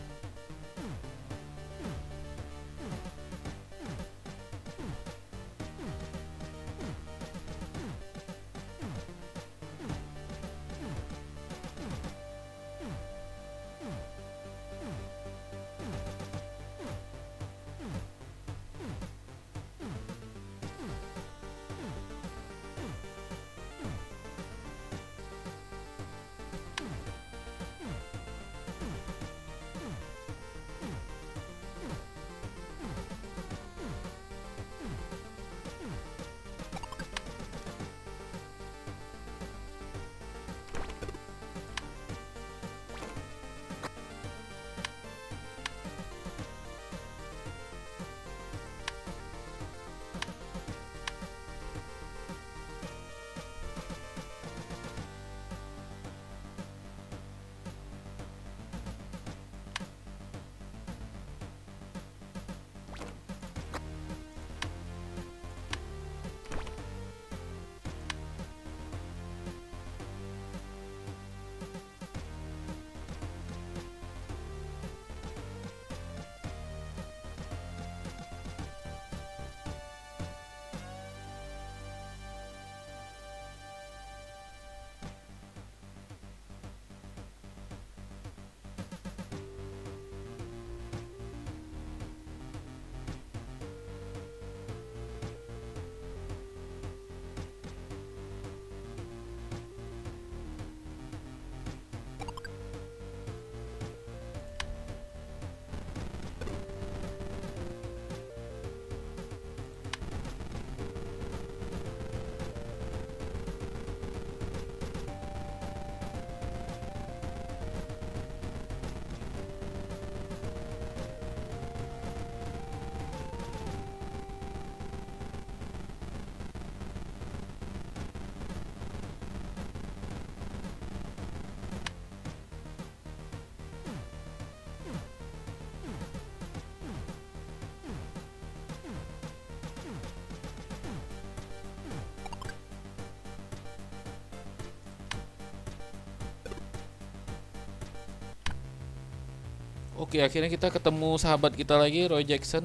Speaker 1: Oke, akhirnya kita ketemu sahabat kita lagi, Roy Jackson.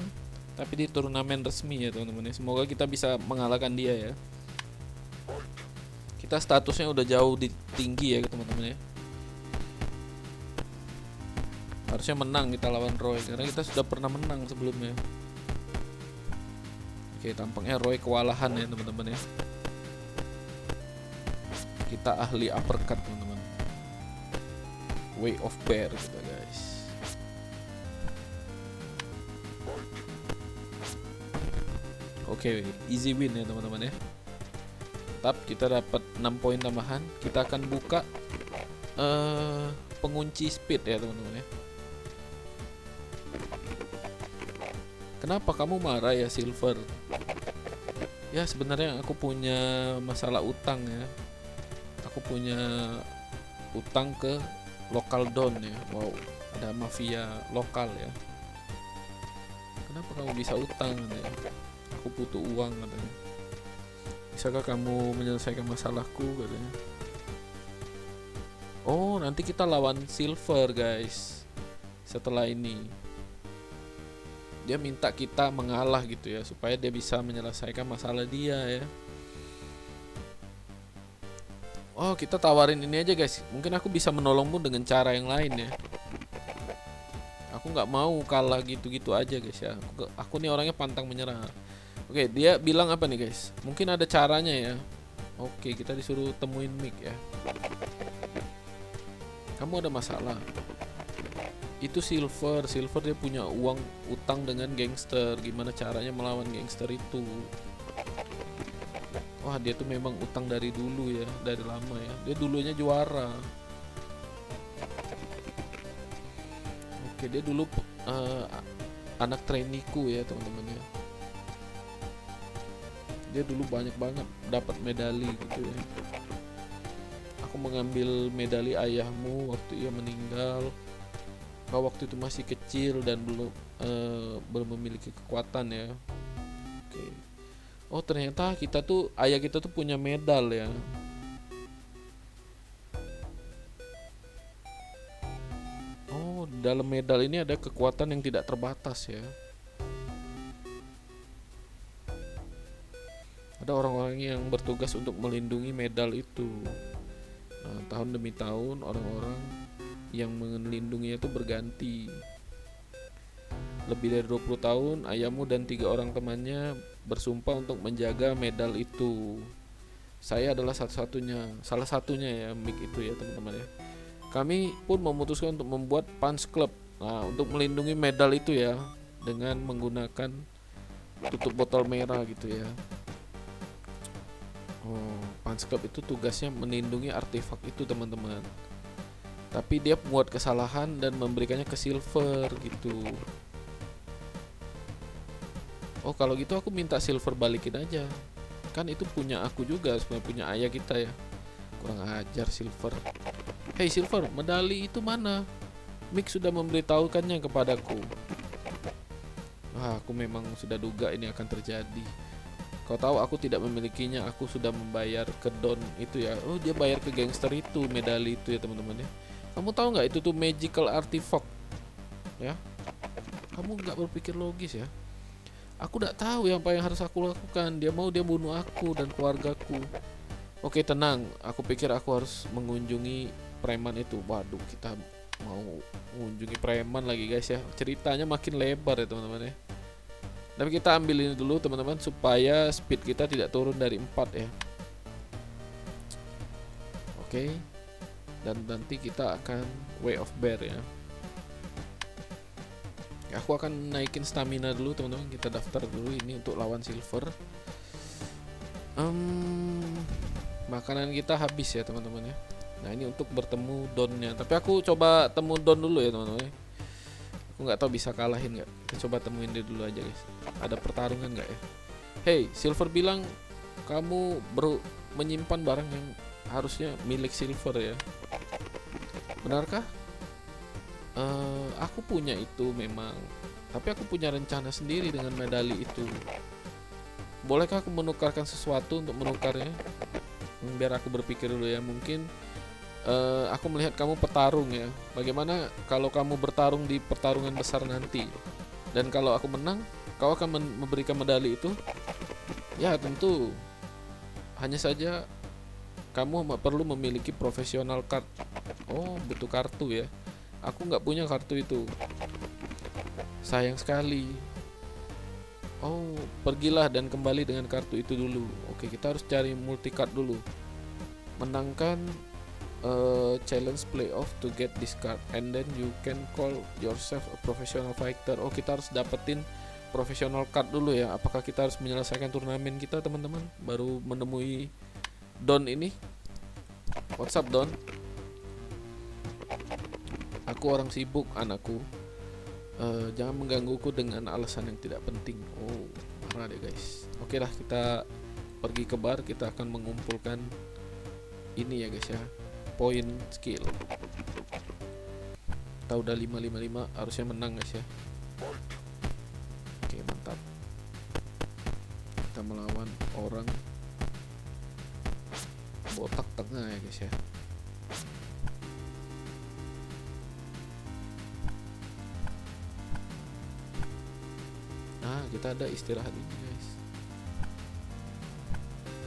Speaker 1: Tapi di turnamen resmi ya teman-teman ya. Semoga kita bisa mengalahkan dia ya. Kita statusnya udah jauh tinggi ya teman-teman ya. Harusnya menang kita lawan Roy, karena kita sudah pernah menang sebelumnya. Oke, tampaknya Roy kewalahan ya teman-teman ya. Kita ahli uppercut teman-teman. Way of Bear gitu guys. Oke, easy win ya teman-teman ya. Tetap kita dapat 6 poin tambahan. Kita akan buka pengunci speed ya teman-teman ya. Kenapa kamu marah ya Silver? Ya sebenarnya aku punya masalah utang ya. Aku punya utang ke lokal Don ya. Wow, ada mafia lokal ya. Kenapa kamu bisa utang katanya? Aku butuh uang katanya. Bisakah kamu menyelesaikan masalahku katanya? Oh, nanti kita lawan Silver guys. Setelah ini dia minta kita mengalah gitu ya, supaya dia bisa menyelesaikan masalah dia ya. Oh, kita tawarin ini aja guys. Mungkin aku bisa menolongmu dengan cara yang lain ya. Aku nggak mau kalah gitu-gitu aja guys ya. Aku nih orangnya pantang menyerah. Oke, dia bilang apa nih guys? Mungkin ada caranya ya. Oke, kita disuruh temuin Mick ya. Kamu ada masalah. Itu Silver dia punya uang utang dengan gangster. Gimana caranya melawan gangster itu? Wah, dia tuh memang utang dari dulu ya, dari lama ya. Dia dulunya juara. Oke, dia dulu anak trainingku ya teman-teman ya. Dia dulu banyak banget dapat medali gitu ya. Aku mengambil medali ayahmu waktu ia meninggal. Kau waktu itu masih kecil dan belum memiliki kekuatan ya. Oke. Oh, ternyata ayah kita tuh punya medal ya. Oh, dalam medal ini ada kekuatan yang tidak terbatas ya. Ada orang-orang yang bertugas untuk melindungi medal itu. Nah, tahun demi tahun orang-orang yang melindunginya itu berganti. Lebih dari 20 tahun ayahmu dan 3 orang temannya bersumpah untuk menjaga medal itu. Saya adalah salah satunya ya, Mick itu ya teman-teman ya. Kami pun memutuskan untuk membuat Punch Club. Nah, untuk melindungi medal itu ya, dengan menggunakan tutup botol merah gitu ya. Oh, Punch Club itu tugasnya melindungi artefak itu teman-teman. Tapi dia membuat kesalahan dan memberikannya ke Silver gitu. Oh, kalau gitu aku minta Silver balikin aja. Kan itu punya aku juga, sebenarnya punya ayah kita ya. Kurang ajar Silver. Hey Silver, medali itu mana? Mick sudah memberitahukannya kepadaku. Wah, aku memang sudah duga ini akan terjadi. Kau tahu aku tidak memilikinya. Aku sudah membayar ke Don itu ya. Oh, dia bayar ke gangster itu medali itu ya teman-teman ya. Kamu tahu nggak itu tuh magical artifact ya? Kamu nggak berpikir logis ya? Aku nggak tahu apa yang harus aku lakukan. Dia bunuh aku dan keluargaku. Oke, tenang. Aku pikir aku harus mengunjungi preman itu. Waduh, kita mau mengunjungi preman lagi guys ya. Ceritanya makin lebar ya teman-teman ya. Tapi kita ambil ini dulu teman-teman, supaya speed kita tidak turun dari 4 ya. Oke. Dan nanti kita akan Way of Bear ya. Aku akan naikin stamina dulu teman-teman. Kita daftar dulu ini untuk lawan Silver. Makanan kita habis ya teman-teman ya. Nah, ini untuk bertemu Donnya. Tapi aku coba temu Don dulu ya teman-teman. Aku nggak tahu bisa kalahin nggak. Kita coba temuin dia dulu aja guys. Ada pertarungan nggak ya? Hey, Silver bilang kamu menyimpan barang yang harusnya milik Silver ya. Benarkah? Aku punya itu memang. Tapi aku punya rencana sendiri dengan medali itu. Bolehkah aku menukarkan sesuatu untuk menukarnya? Biar aku berpikir dulu ya. Mungkin aku melihat kamu petarung ya. Bagaimana kalau kamu bertarung di pertarungan besar nanti? Dan kalau aku menang, kau akan memberikan medali itu? Ya tentu. Hanya saja kamu perlu memiliki professional card. Oh, butuh kartu ya. Aku nggak punya kartu itu. Sayang sekali. Oh, pergilah dan kembali dengan kartu itu dulu. Oke, kita harus cari multi card dulu. Menangkan challenge playoff to get this card and then you can call yourself a professional fighter. Oh, kita harus dapetin professional card dulu ya. Apakah kita harus menyelesaikan turnamen kita teman-teman baru menemui Don ini? What's up Don? Aku orang sibuk anakku. Jangan menggangguku dengan alasan yang tidak penting. Oh, marah deh guys. Oke lah, kita pergi ke bar. Kita akan mengumpulkan ini ya guys ya, poin skill. Kita udah 555, harusnya menang guys ya. Oke, mantap. Kita melawan orang botak tengah ya guys ya. Nah, kita ada istirahat ini guys.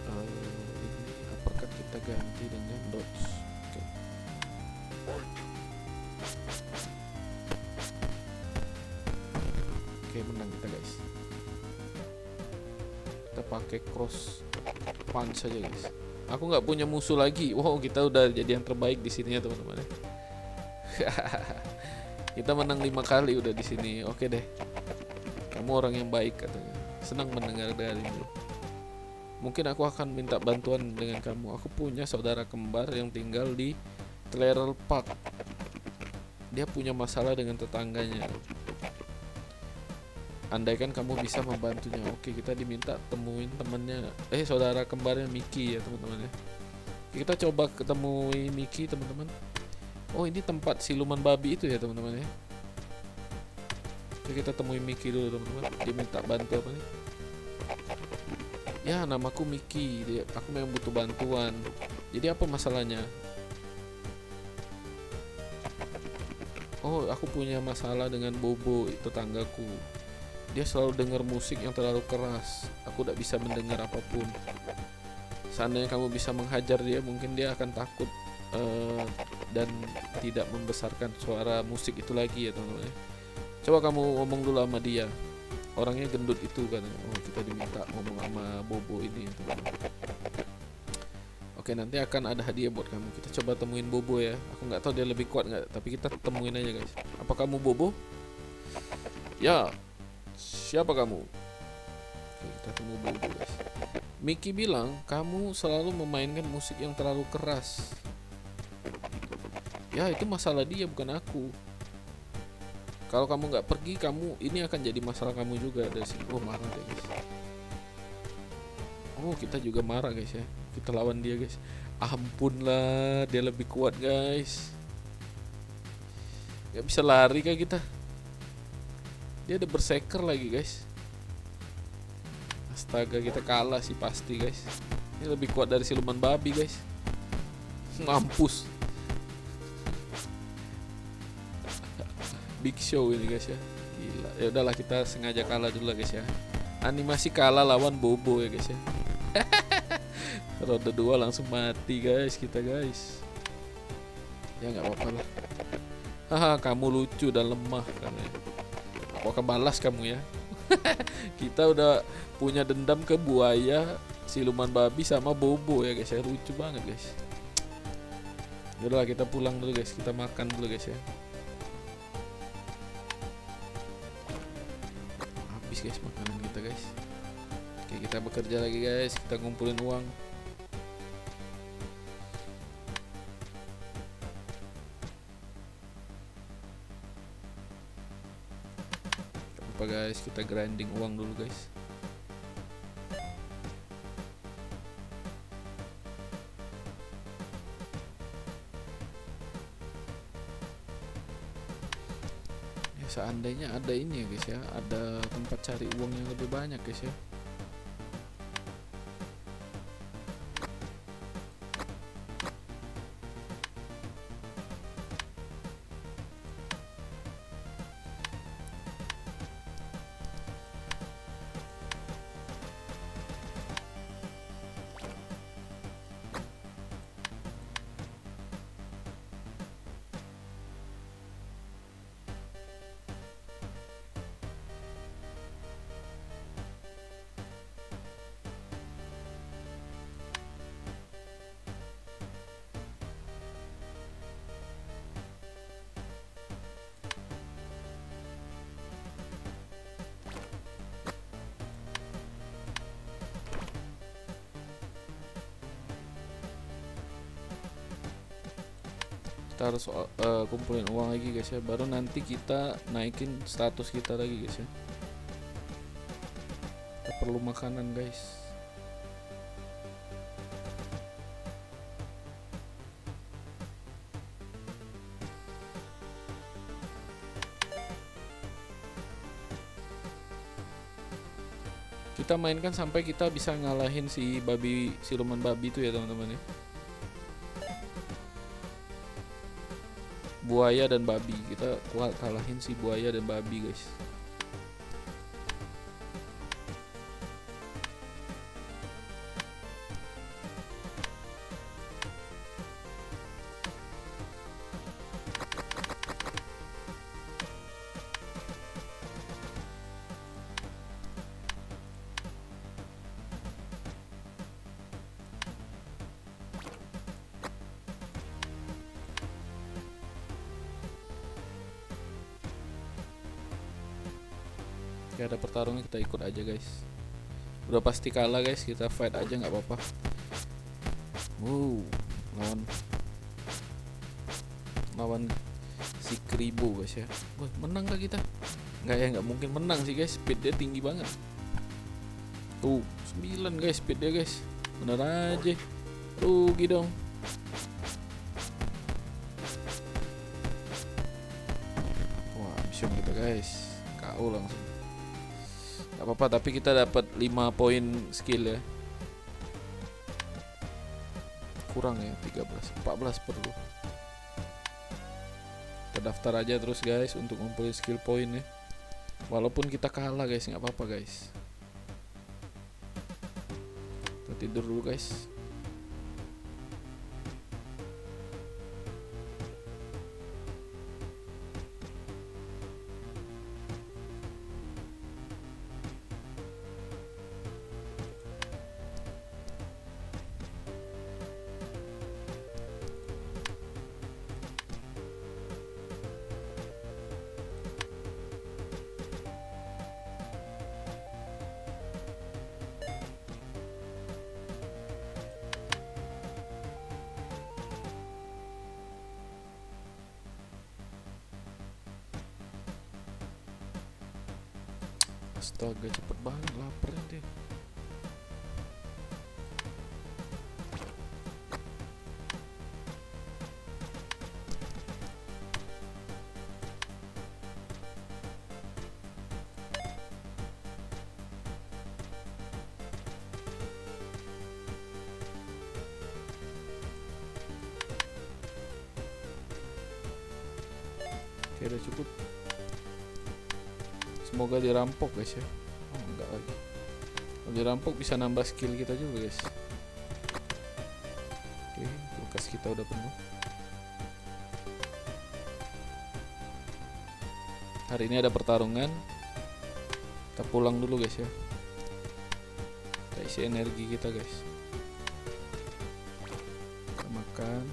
Speaker 1: Ini uppercut kita ganti dengan dodge. Oke. Oke, menang kita guys. Kita pakai cross punch saja guys. Aku nggak punya musuh lagi. Wow, kita udah jadi yang terbaik di sini ya teman-teman. Kita menang 5 kali udah di sini. Oke deh. Kamu orang yang baik katanya. Senang mendengar darimu. Mungkin aku akan minta bantuan dengan kamu. Aku punya saudara kembar yang tinggal di Tyrrell Park. Dia punya masalah dengan tetangganya. Andaikan kamu bisa membantunya. Oke, kita diminta temuin temannya. Saudara kembarnya Mickey ya teman-teman ya. Kita coba ketemui Mickey teman-teman. Oh, ini tempat siluman babi itu ya teman-teman ya. Oke, kita temui Mickey dulu teman-teman. Dia minta bantu apa nih? Ya, namaku Mickey. Aku memang butuh bantuan. Jadi apa masalahnya? Oh, aku punya masalah dengan Bobo, tetanggaku. Dia selalu dengar musik yang terlalu keras. Aku tidak bisa mendengar apapun. Seandainya kamu bisa menghajar dia, mungkin dia akan takut dan tidak membesarkan suara musik itu lagi ya teman-teman. Coba kamu ngomong dulu sama dia. Orangnya gendut itu kan. Oh, kita diminta ngomong sama Bobo ini ya teman-teman. Oke, nanti akan ada hadiah buat kamu. Kita coba temuin Bobo ya. Aku nggak tahu dia lebih kuat nggak, tapi kita temuin aja guys. Apa kamu Bobo? Ya. Siapa kamu? Oke, kita temu Bobo guys. Mickey bilang kamu selalu memainkan musik yang terlalu keras. Ya, itu masalah dia bukan aku. Kalau kamu nggak pergi, ini akan jadi masalah kamu juga dari sini. Oh, marah deh guys. Oh, kita juga marah guys ya. Kita lawan dia guys. Ampun lah, dia lebih kuat guys. Gak bisa lari kayak kita. Dia ada berserker lagi guys. Astaga, kita kalah sih pasti guys. Ini lebih kuat dari siluman babi guys. Mampus. Big show ini guys ya. Gila. Ya udahlah, kita sengaja kalah dulu lah guys ya. Animasi kalah lawan Bobo ya guys ya. Ronde 2 langsung mati guys kita guys. Ya nggak apa-apa lah. Haha, kamu lucu dan lemah katanya. Aku akan balas kamu ya. Kita udah punya dendam ke buaya, siluman babi sama Bobo ya guys ya. Lucu banget guys. Yaudah, kita pulang dulu guys. Kita makan dulu guys ya. Habis guys makanan kita guys. Oke, kita bekerja lagi guys. Kita ngumpulin uang. Apa guys, kita grinding uang dulu guys. Ya, seandainya ada ini ya guys ya, ada tempat cari uang yang lebih banyak guys ya. Kita harus kumpulin uang lagi guys ya, baru nanti kita naikin status kita lagi guys ya. Kita perlu makanan guys. Kita mainkan sampai kita bisa ngalahin si siluman babi itu ya teman-teman ya. Buaya dan babi, kita kalahin si buaya dan babi guys. Ya ada pertarungan, kita ikut aja guys. Udah pasti kalah guys, kita fight aja nggak apa-apa. Lawan si Kribo guys ya. Wah, menang lah kita. Nggak mungkin menang sih guys, speed dia tinggi banget. Tuh 9 guys speed dia guys, bener aja. Rugi dong. Wah mission kita guys, KO langsung. Gak apa-apa, tapi kita dapat 5 poin skill ya. Kurang ya, 14 perlu. Kita daftar aja terus guys untuk ngumpulin skill point ya. Walaupun kita kalah guys, nggak apa-apa guys. Kita tidur dulu guys. Astaga, cepet banget, lapar deh. Oke, udah cukup. Semoga dirampok guys ya. Oh enggak lagi. Kalau dirampok bisa nambah skill kita juga guys. Oke, kulkas kita udah penuh. Hari ini ada pertarungan. Kita pulang dulu guys ya. Kita isi energi kita guys. Kita makan.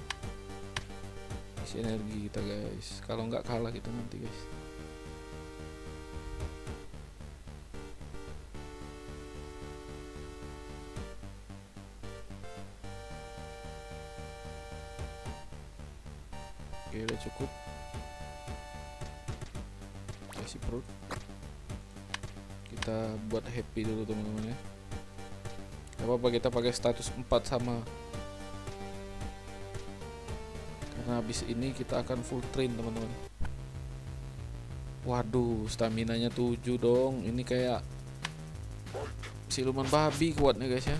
Speaker 1: Isi energi kita guys. Kalau nggak kalah kita nanti guys. Oke, udah cukup. Kasih perut. Kita buat happy dulu teman-teman ya. Gak apa-apa, kita pakai status 4 sama. Karena habis ini kita akan full train teman-teman. Waduh, staminanya 7 dong. Ini kayak siluman babi kuatnya guys ya.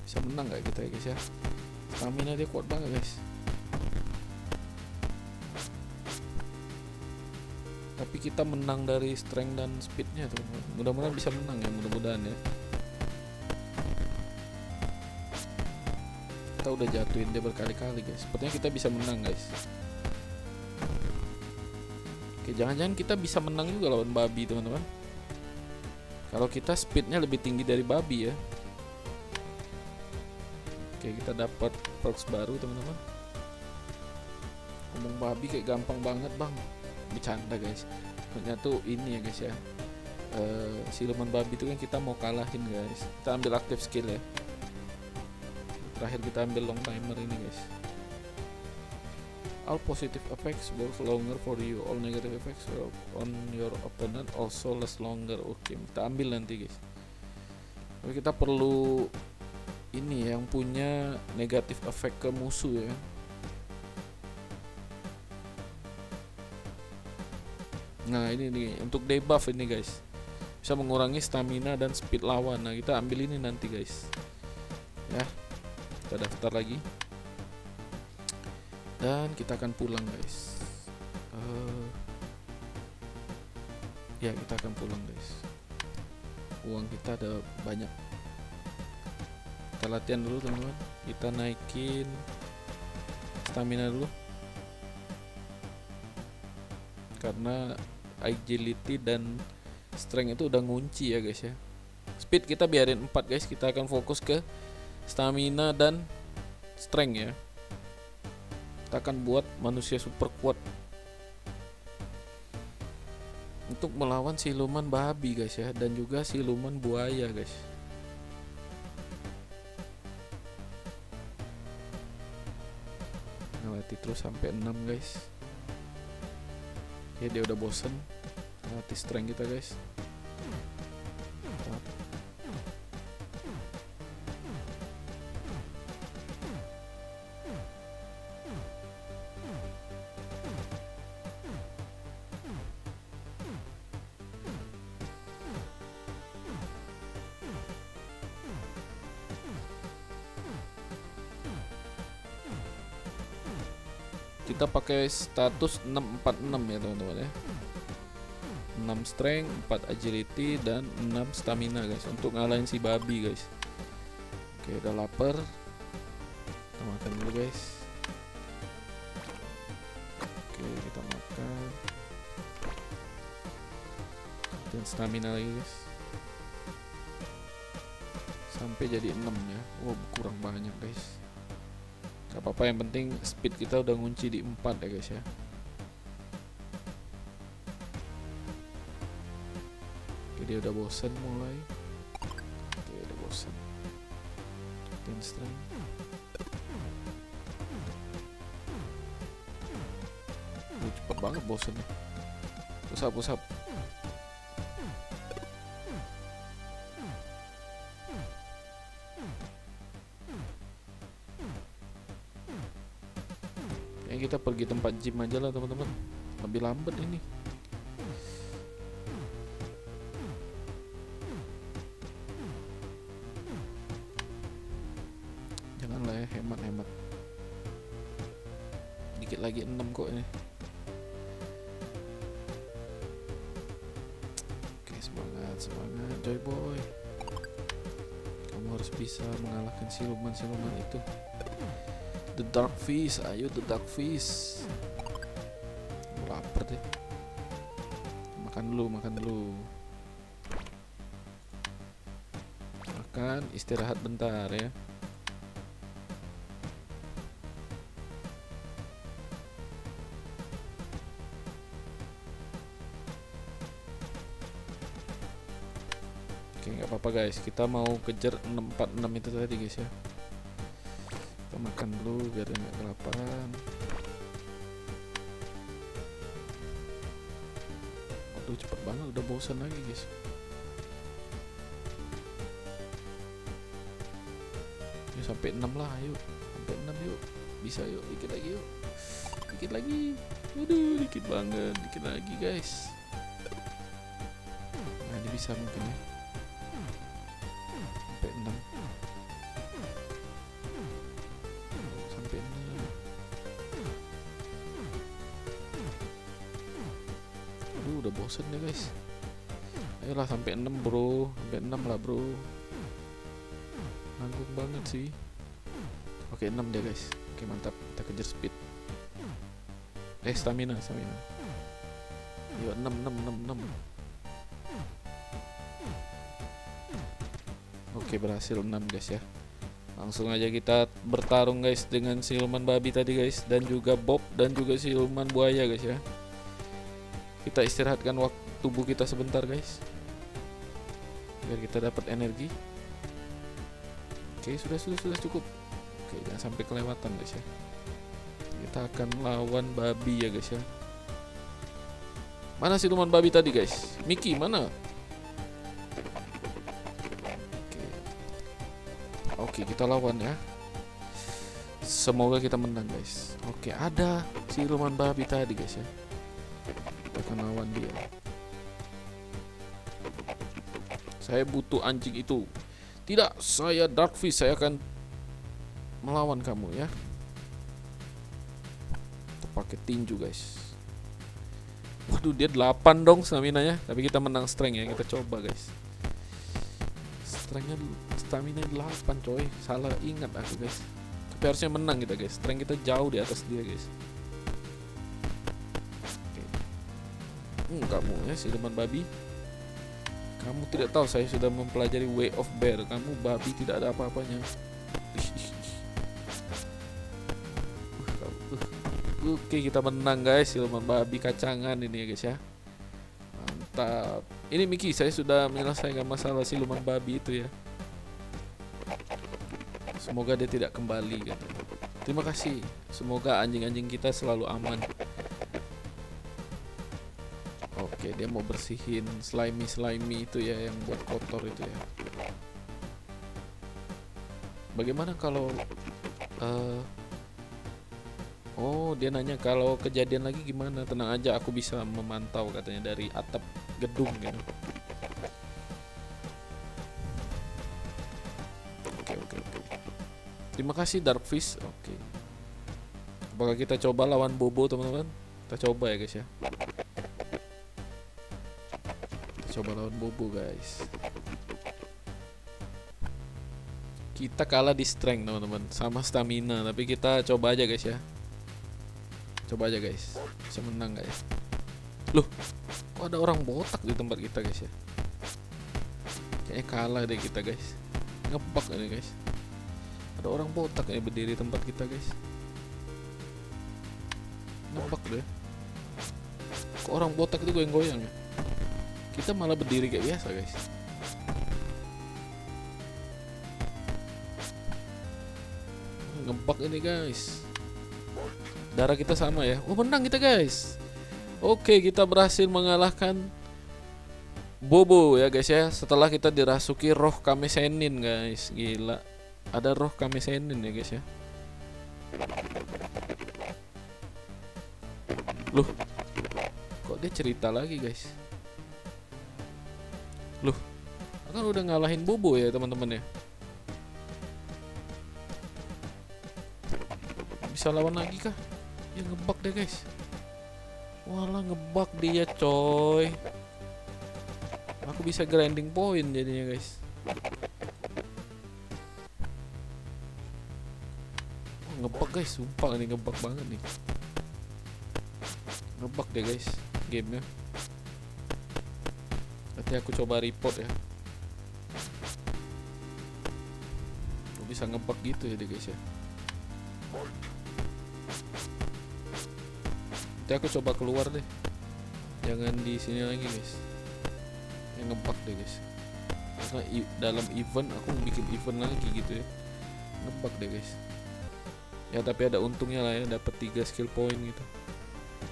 Speaker 1: Bisa menang gak kita ya guys ya? Stamina dia kuat banget guys. Tapi kita menang dari strength dan speednya teman-teman. Mudah-mudahan bisa menang ya, mudah-mudahan ya. Kita udah jatuhin dia berkali-kali guys. Sepertinya kita bisa menang guys. Oke, jangan-jangan kita bisa menang juga lawan babi teman-teman. Kalau kita speednya lebih tinggi dari babi ya. Oke, kita dapat perks baru teman-teman. Ngomong babi kayak gampang banget bang. Bercanda guys. Ternyata tuh ini ya guys ya. Siluman babi itu kan kita mau kalahin guys. Kita ambil aktif skill ya. terakhir kita ambil long timer ini guys. All positive effects work longer for you, all negative effects work on your opponent also last longer. Oke, kita ambil nanti guys. Tapi kita perlu ini yang punya negatif efek ke musuh ya. Nah ini nih untuk debuff ini guys, bisa mengurangi stamina dan speed lawan. Nah kita ambil ini nanti guys ya. Kita daftar lagi dan kita akan pulang guys. Ya kita akan pulang guys. Uang kita ada banyak. Kita latihan dulu teman-teman. Kita naikin stamina dulu karena agility dan strength itu udah ngunci ya guys ya. Speed kita biarin 4 guys. Kita akan fokus ke stamina dan strength ya. Kita akan buat manusia super kuat untuk melawan siluman babi guys ya, dan juga siluman buaya guys. Ngelatih terus sampai 6 guys. Oke, dia udah bosen. Latih strength kita guys. Kita pakai status 646 ya teman-teman ya. 6 strength, 4 agility, dan 6 stamina guys, untuk ngalahin si babi guys. Oke, udah lapar. Kita makan dulu guys. Oke, kita makan. Dan stamina lagi guys, sampai jadi 6 ya. Wow, kurang banyak guys. Gak apa-apa, yang penting speed kita udah ngunci di 4 ya guys ya. Oke, dia udah bosen mulai. Oke, udah bosen. Dan strength. Cepet banget bosennya. Push up. Kita pergi tempat gym aja lah teman-teman, lebih lambat ini. Janganlah ya, hemat dikit lagi 6 kok ini. Oke, semangat Joy Boy, kamu harus bisa mengalahkan siluman itu. The Dark Fish, ayo The Dark Fish. Lapar deh. Makan dulu. Makan, istirahat bentar ya. Oke, nggak apa-apa guys. Kita mau kejar 646 itu tadi guys ya. Kita makan dulu biar nggak kelaparan. Aduh, cepet banget, udah bosan lagi guys. Ya, sampai 6 lah, ayo. Sampai 6 yuk. Bisa yuk, dikit lagi yuk. Dikit lagi. Aduh, dikit banget, dikit lagi guys. Nah, ini bisa mungkin ya. Sampai 6. Udah bosen deh guys. Ayolah sampai 6 bro, sampai 6 lah bro. Nanggung banget sih. Oke, 6 deh guys. Oke, mantap, kita kejar speed. Stamina. Yuk, 6. Oke, berhasil 6 guys ya. Langsung aja kita bertarung guys dengan siluman babi tadi guys, dan juga Bob, dan juga siluman buaya guys ya. Kita istirahatkan waktu tubuh kita sebentar guys, biar kita dapat energi. Oke, sudah cukup. Oke, jangan sampai kelewatan guys ya. Kita akan lawan babi ya guys ya. Mana siluman babi tadi guys? Mickey mana? Oke, kita lawan ya. Semoga kita menang guys. Oke, ada siluman babi tadi guys ya. Kita akan lawan dia. Saya butuh anjing itu. Tidak, saya Darkfish. Saya akan melawan kamu ya. Kita pakai tinju guys. Waduh, dia 8 dong stamina-nya. Tapi kita menang strength ya. Kita coba guys. Strength-nya, stamina 8 coy. Salah ingat aku guys. Tapi harusnya menang kita guys. Strength kita jauh di atas dia guys. Oke. Kamu ya siluman babi. Kamu tidak tahu saya sudah mempelajari Way of Bear. Kamu babi tidak ada apa-apanya. Oke, kita menang guys. Siluman babi kacangan ini ya guys ya. Mantap. Ini Mickey, saya sudah menyelesaikan masalah siluman babi itu ya. Semoga dia tidak kembali gitu. Terima kasih. Semoga anjing-anjing kita selalu aman. Oke, dia mau bersihin slimy itu ya, yang buat kotor itu ya. Bagaimana kalau oh, dia nanya kalau kejadian lagi gimana? Tenang aja, aku bisa memantau katanya dari atap gedung gitu. Oke. Terima kasih Darkfish. Oke. Apakah kita coba lawan Bobo teman-teman? Kita coba ya guys ya. Coba lawan Bobo guys. Kita kalah di strength teman-teman, sama stamina. Tapi kita coba aja guys ya. Coba aja guys, bisa menang gak ya? Loh, kok ada orang botak di tempat kita guys ya? Kayaknya kalah deh kita guys. Ngebug ini guys. Ada orang botak yang berdiri di tempat kita guys. Ngebug deh. Kok orang botak itu goyang-goyang ya? Kita malah berdiri kayak biasa guys. Ngebug ini guys. Darah kita sama ya. Oh, menang kita guys. Oke, kita berhasil mengalahkan Bobo ya guys ya. Setelah kita dirasuki roh Kamesenin guys. Gila. Ada roh Kamesenin ya guys ya. Loh, kok dia cerita lagi guys? Loh, kan udah ngalahin Bobo ya teman-teman ya. Bisa lawan lagi kah? Ya ngebug deh guys. Walah, ngebug dia coy. Aku bisa grinding point jadinya guys. Ngebug guys, sumpah ini ngebug banget nih. Ngebug deh guys gamenya. Nanti aku coba report ya. Aku bisa ngebug gitu ya deh guys ya. Nanti aku coba keluar deh. Jangan di sini lagi guys. Yang ngebug deh guys. Karena dalam event aku bikin event lagi gitu ya. Ngebug deh guys. Ya tapi ada untungnya lah ya, dapat 3 skill point gitu.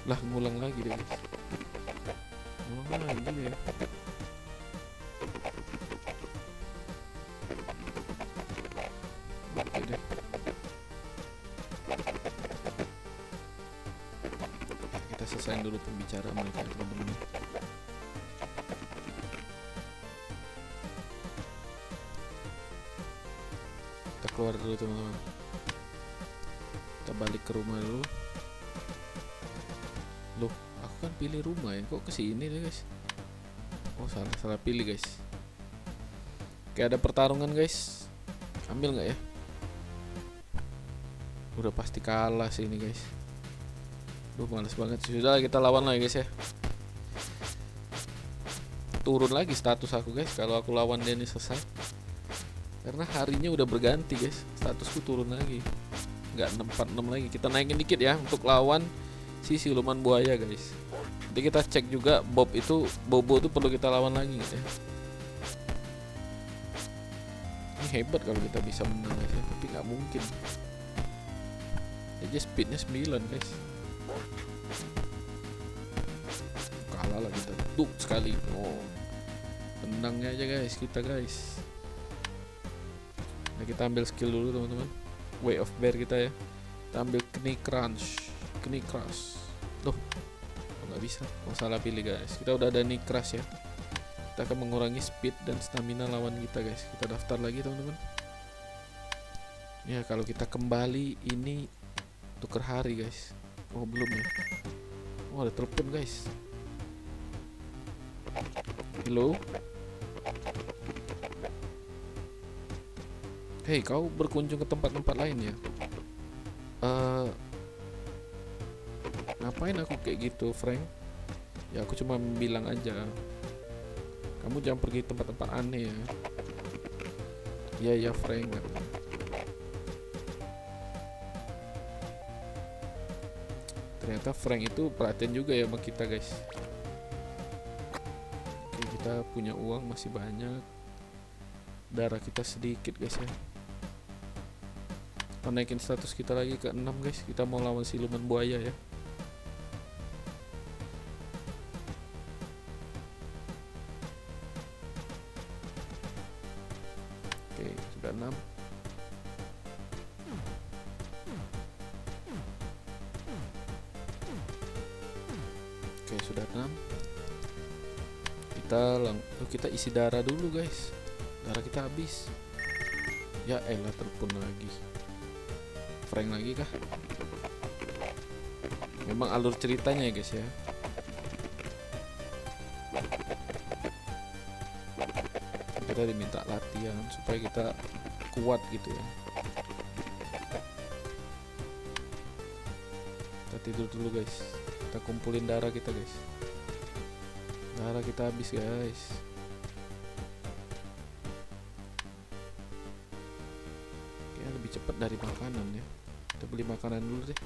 Speaker 1: Lah, ngulang lagi deh guys. Ngulang lagi ya. Oke deh. Kita selesaiin dulu pembicaraan mereka teman-teman. Kita keluar dulu teman-teman. Kita balik ke rumah dulu. Loh, aku kan pilih rumah ya, kok kesini deh guys. Oh, salah pilih guys. Kayak ada pertarungan guys. Ambil nggak ya? Udah pasti kalah sih ini guys. Duh, males banget. Sudah, kita lawan lah guys ya. Turun lagi status aku guys kalau aku lawan dia ini selesai. Karena harinya udah berganti guys. Statusku turun lagi. Nggak 646 lagi. Kita naikin dikit ya untuk lawan si siluman buaya guys. Nanti kita cek juga Bobo itu perlu kita lawan lagi gitu ya. Ini hebat kalau kita bisa menang guys ya. Tapi nggak mungkin. Aja speednya 9 guys. Kalah lah kita. Duk sekali. Oh. Tenangnya aja guys kita guys. Nah, kita ambil skill dulu teman-teman. Way of Bear kita ya. Kita ambil Knee Crunch. Knee Crush. Loh. Nggak bisa. Oh, salah pilih guys. Kita udah ada Knee Crush ya. Kita akan mengurangi speed dan stamina lawan kita guys. Kita daftar lagi teman-teman. Ya kalau kita kembali ini tuker hari guys. Oh belum ya. Oh ada telepon guys. Halo. Hei kau berkunjung ke tempat-tempat lain ya? Ngapain aku kayak gitu Frank? Ya aku cuma bilang aja. Kamu jangan pergi tempat-tempat aneh ya. Iya ya Frank. Ternyata Frank itu perhatian juga ya sama kita guys. Oke, kita punya uang masih banyak. Darah kita sedikit guys ya. Kita naikin status kita lagi ke 6 guys. Kita mau lawan siluman buaya ya. Oke, sudah 6. Oke, sudah 6. Kita isi darah dulu guys. Darah kita habis. Ya elah telepon lagi. Frank lagi kah? Memang alur ceritanya ya guys ya. Kita diminta latihan supaya kita kuat gitu ya. Kita tidur dulu guys. Kita kumpulin darah kita guys. Darah kita habis guys. Kayaknya lebih cepat dari makanan ya. Kita beli makanan dulu deh.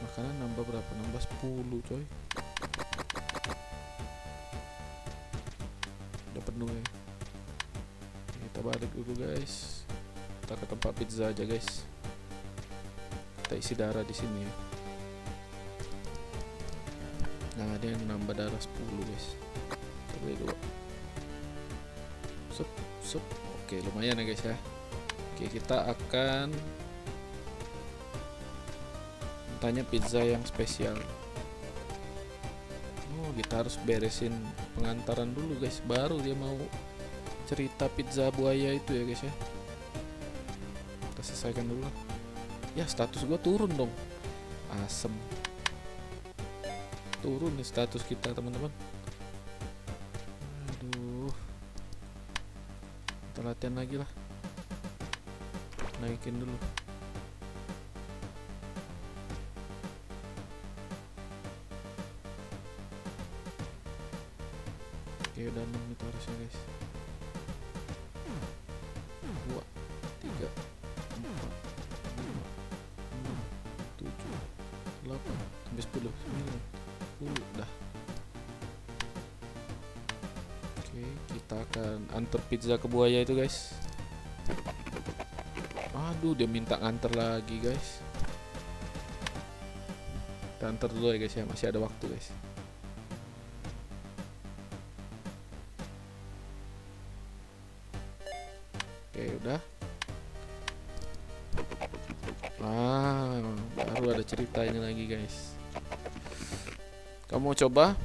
Speaker 1: Makanan nambah berapa? Nambah 10 coy. Udah penuh ya. Kita balik dulu guys. Kita ke tempat pizza aja guys. Kita isi darah di sini ya. Nah dia nambah darah 10 guys. Kita beli dulu. Sup. Oke lumayan ya guys ya. Oke kita akan tanya pizza yang spesial. Oh kita harus beresin pengantaran dulu guys. Baru dia mau cerita pizza buaya itu ya guys ya. Kita selesaikan dulu lah. Ya status gua turun dong. Asem. Turun nih status kita teman-teman. Aduh. Kita latihan lagi lah. Naikin dulu. Oke udah 6 itu harusnya guys. 2 3 4 5 6 7 8 sampai 10 9 dah. Oke, kita akan antar pizza ke buaya itu guys. Aduh, dia minta nganter lagi guys. Kita antar dulu ya guys ya, masih ada waktu guys. Oke, udah. Baru ada cerita ini lagi guys. Kamu mau coba?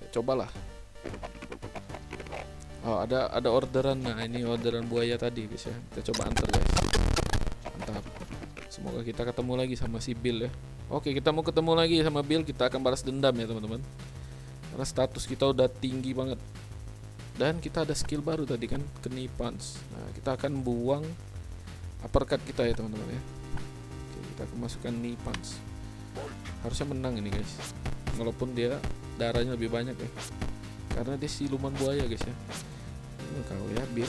Speaker 1: Ya, cobalah. Oh, ada orderan. Nah, ini orderan buaya tadi guys ya. Kita coba antar guys. Mantap. Semoga kita ketemu lagi sama si Bill ya. Oke, kita mau ketemu lagi sama Bill. Kita akan balas dendam ya teman-teman. Karena status kita udah tinggi banget. Dan kita ada skill baru tadi kan, Knee Punch. Nah, kita akan buang uppercut kita ya teman-teman ya. Oke, kita akan masukkan Knee Punch. Harusnya menang ini guys. Walaupun dia darahnya lebih banyak ya. Karena dia siluman buaya guys ya. Kau ya Bill.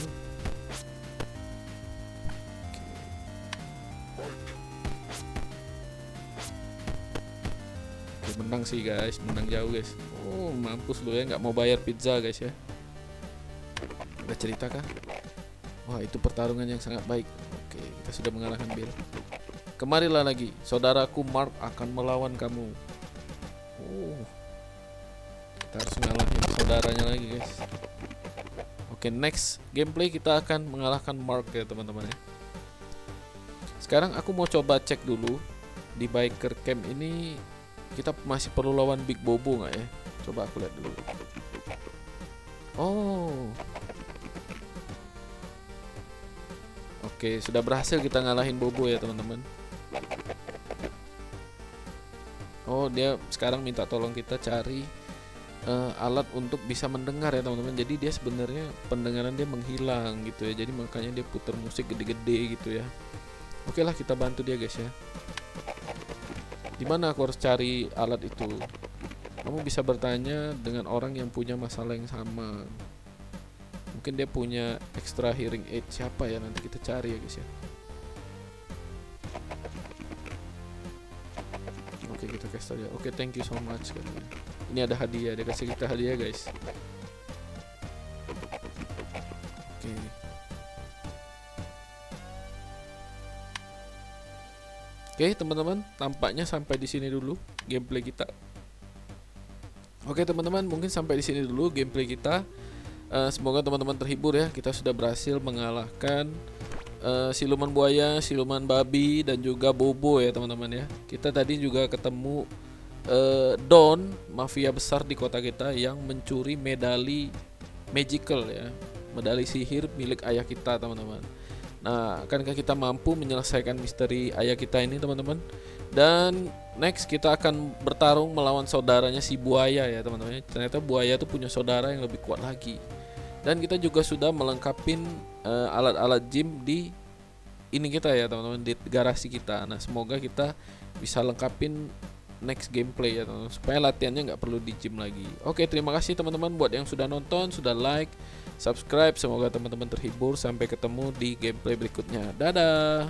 Speaker 1: Oke, menang sih guys. Menang jauh guys. Oh mampus lu ya. Nggak mau bayar pizza guys ya. Ada cerita kah? Wah, itu pertarungan yang sangat baik. Oke, kita sudah mengalahkan Bill. Kemarilah lagi, saudaraku Mark akan melawan kamu. Oh, kita harus ngalahin saudaranya lagi, guys. Oke, next gameplay kita akan mengalahkan Mark ya teman-teman ya. Sekarang aku mau coba cek dulu di biker camp ini kita masih perlu lawan Big Bobo nggak ya? Coba aku lihat dulu. Oh, oke, sudah berhasil kita ngalahin Bobo ya teman-teman. Oh, dia sekarang minta tolong kita cari alat untuk bisa mendengar ya teman-teman. Jadi dia sebenarnya pendengaran dia menghilang gitu ya. Jadi makanya dia putar musik gede-gede gitu ya. Oke lah, kita bantu dia guys ya. Dimana aku harus cari alat itu? Kamu bisa bertanya dengan orang yang punya masalah yang sama. Mungkin dia punya extra hearing aid. Siapa ya? Nanti kita cari ya guys ya. Oke, kita kasih aja. Oke, thank you so much katanya. Ini ada hadiah, dia kasih kita hadiah guys. Oke. Oke teman-teman, tampaknya sampai di sini dulu gameplay kita. Oke teman-teman, mungkin sampai di sini dulu gameplay kita. Semoga teman-teman terhibur ya. Kita sudah berhasil mengalahkan siluman buaya, siluman babi, dan juga Bobo ya teman-teman ya. Kita tadi juga ketemu Don, mafia besar di kota kita yang mencuri medali magical ya, medali sihir milik ayah kita teman-teman. Nah, akankah kita mampu menyelesaikan misteri ayah kita ini teman-teman? Dan next kita akan bertarung melawan saudaranya si buaya ya teman-teman. Ternyata buaya itu punya saudara yang lebih kuat lagi. Dan kita juga sudah melengkapi alat-alat gym di ini kita ya teman-teman, di garasi kita. Nah, semoga kita bisa lengkapin next gameplay ya teman-teman, supaya latihannya nggak perlu di gym lagi. Oke, terima kasih teman-teman buat yang sudah nonton, sudah like, subscribe. Semoga teman-teman terhibur. Sampai ketemu di gameplay berikutnya. Dadah.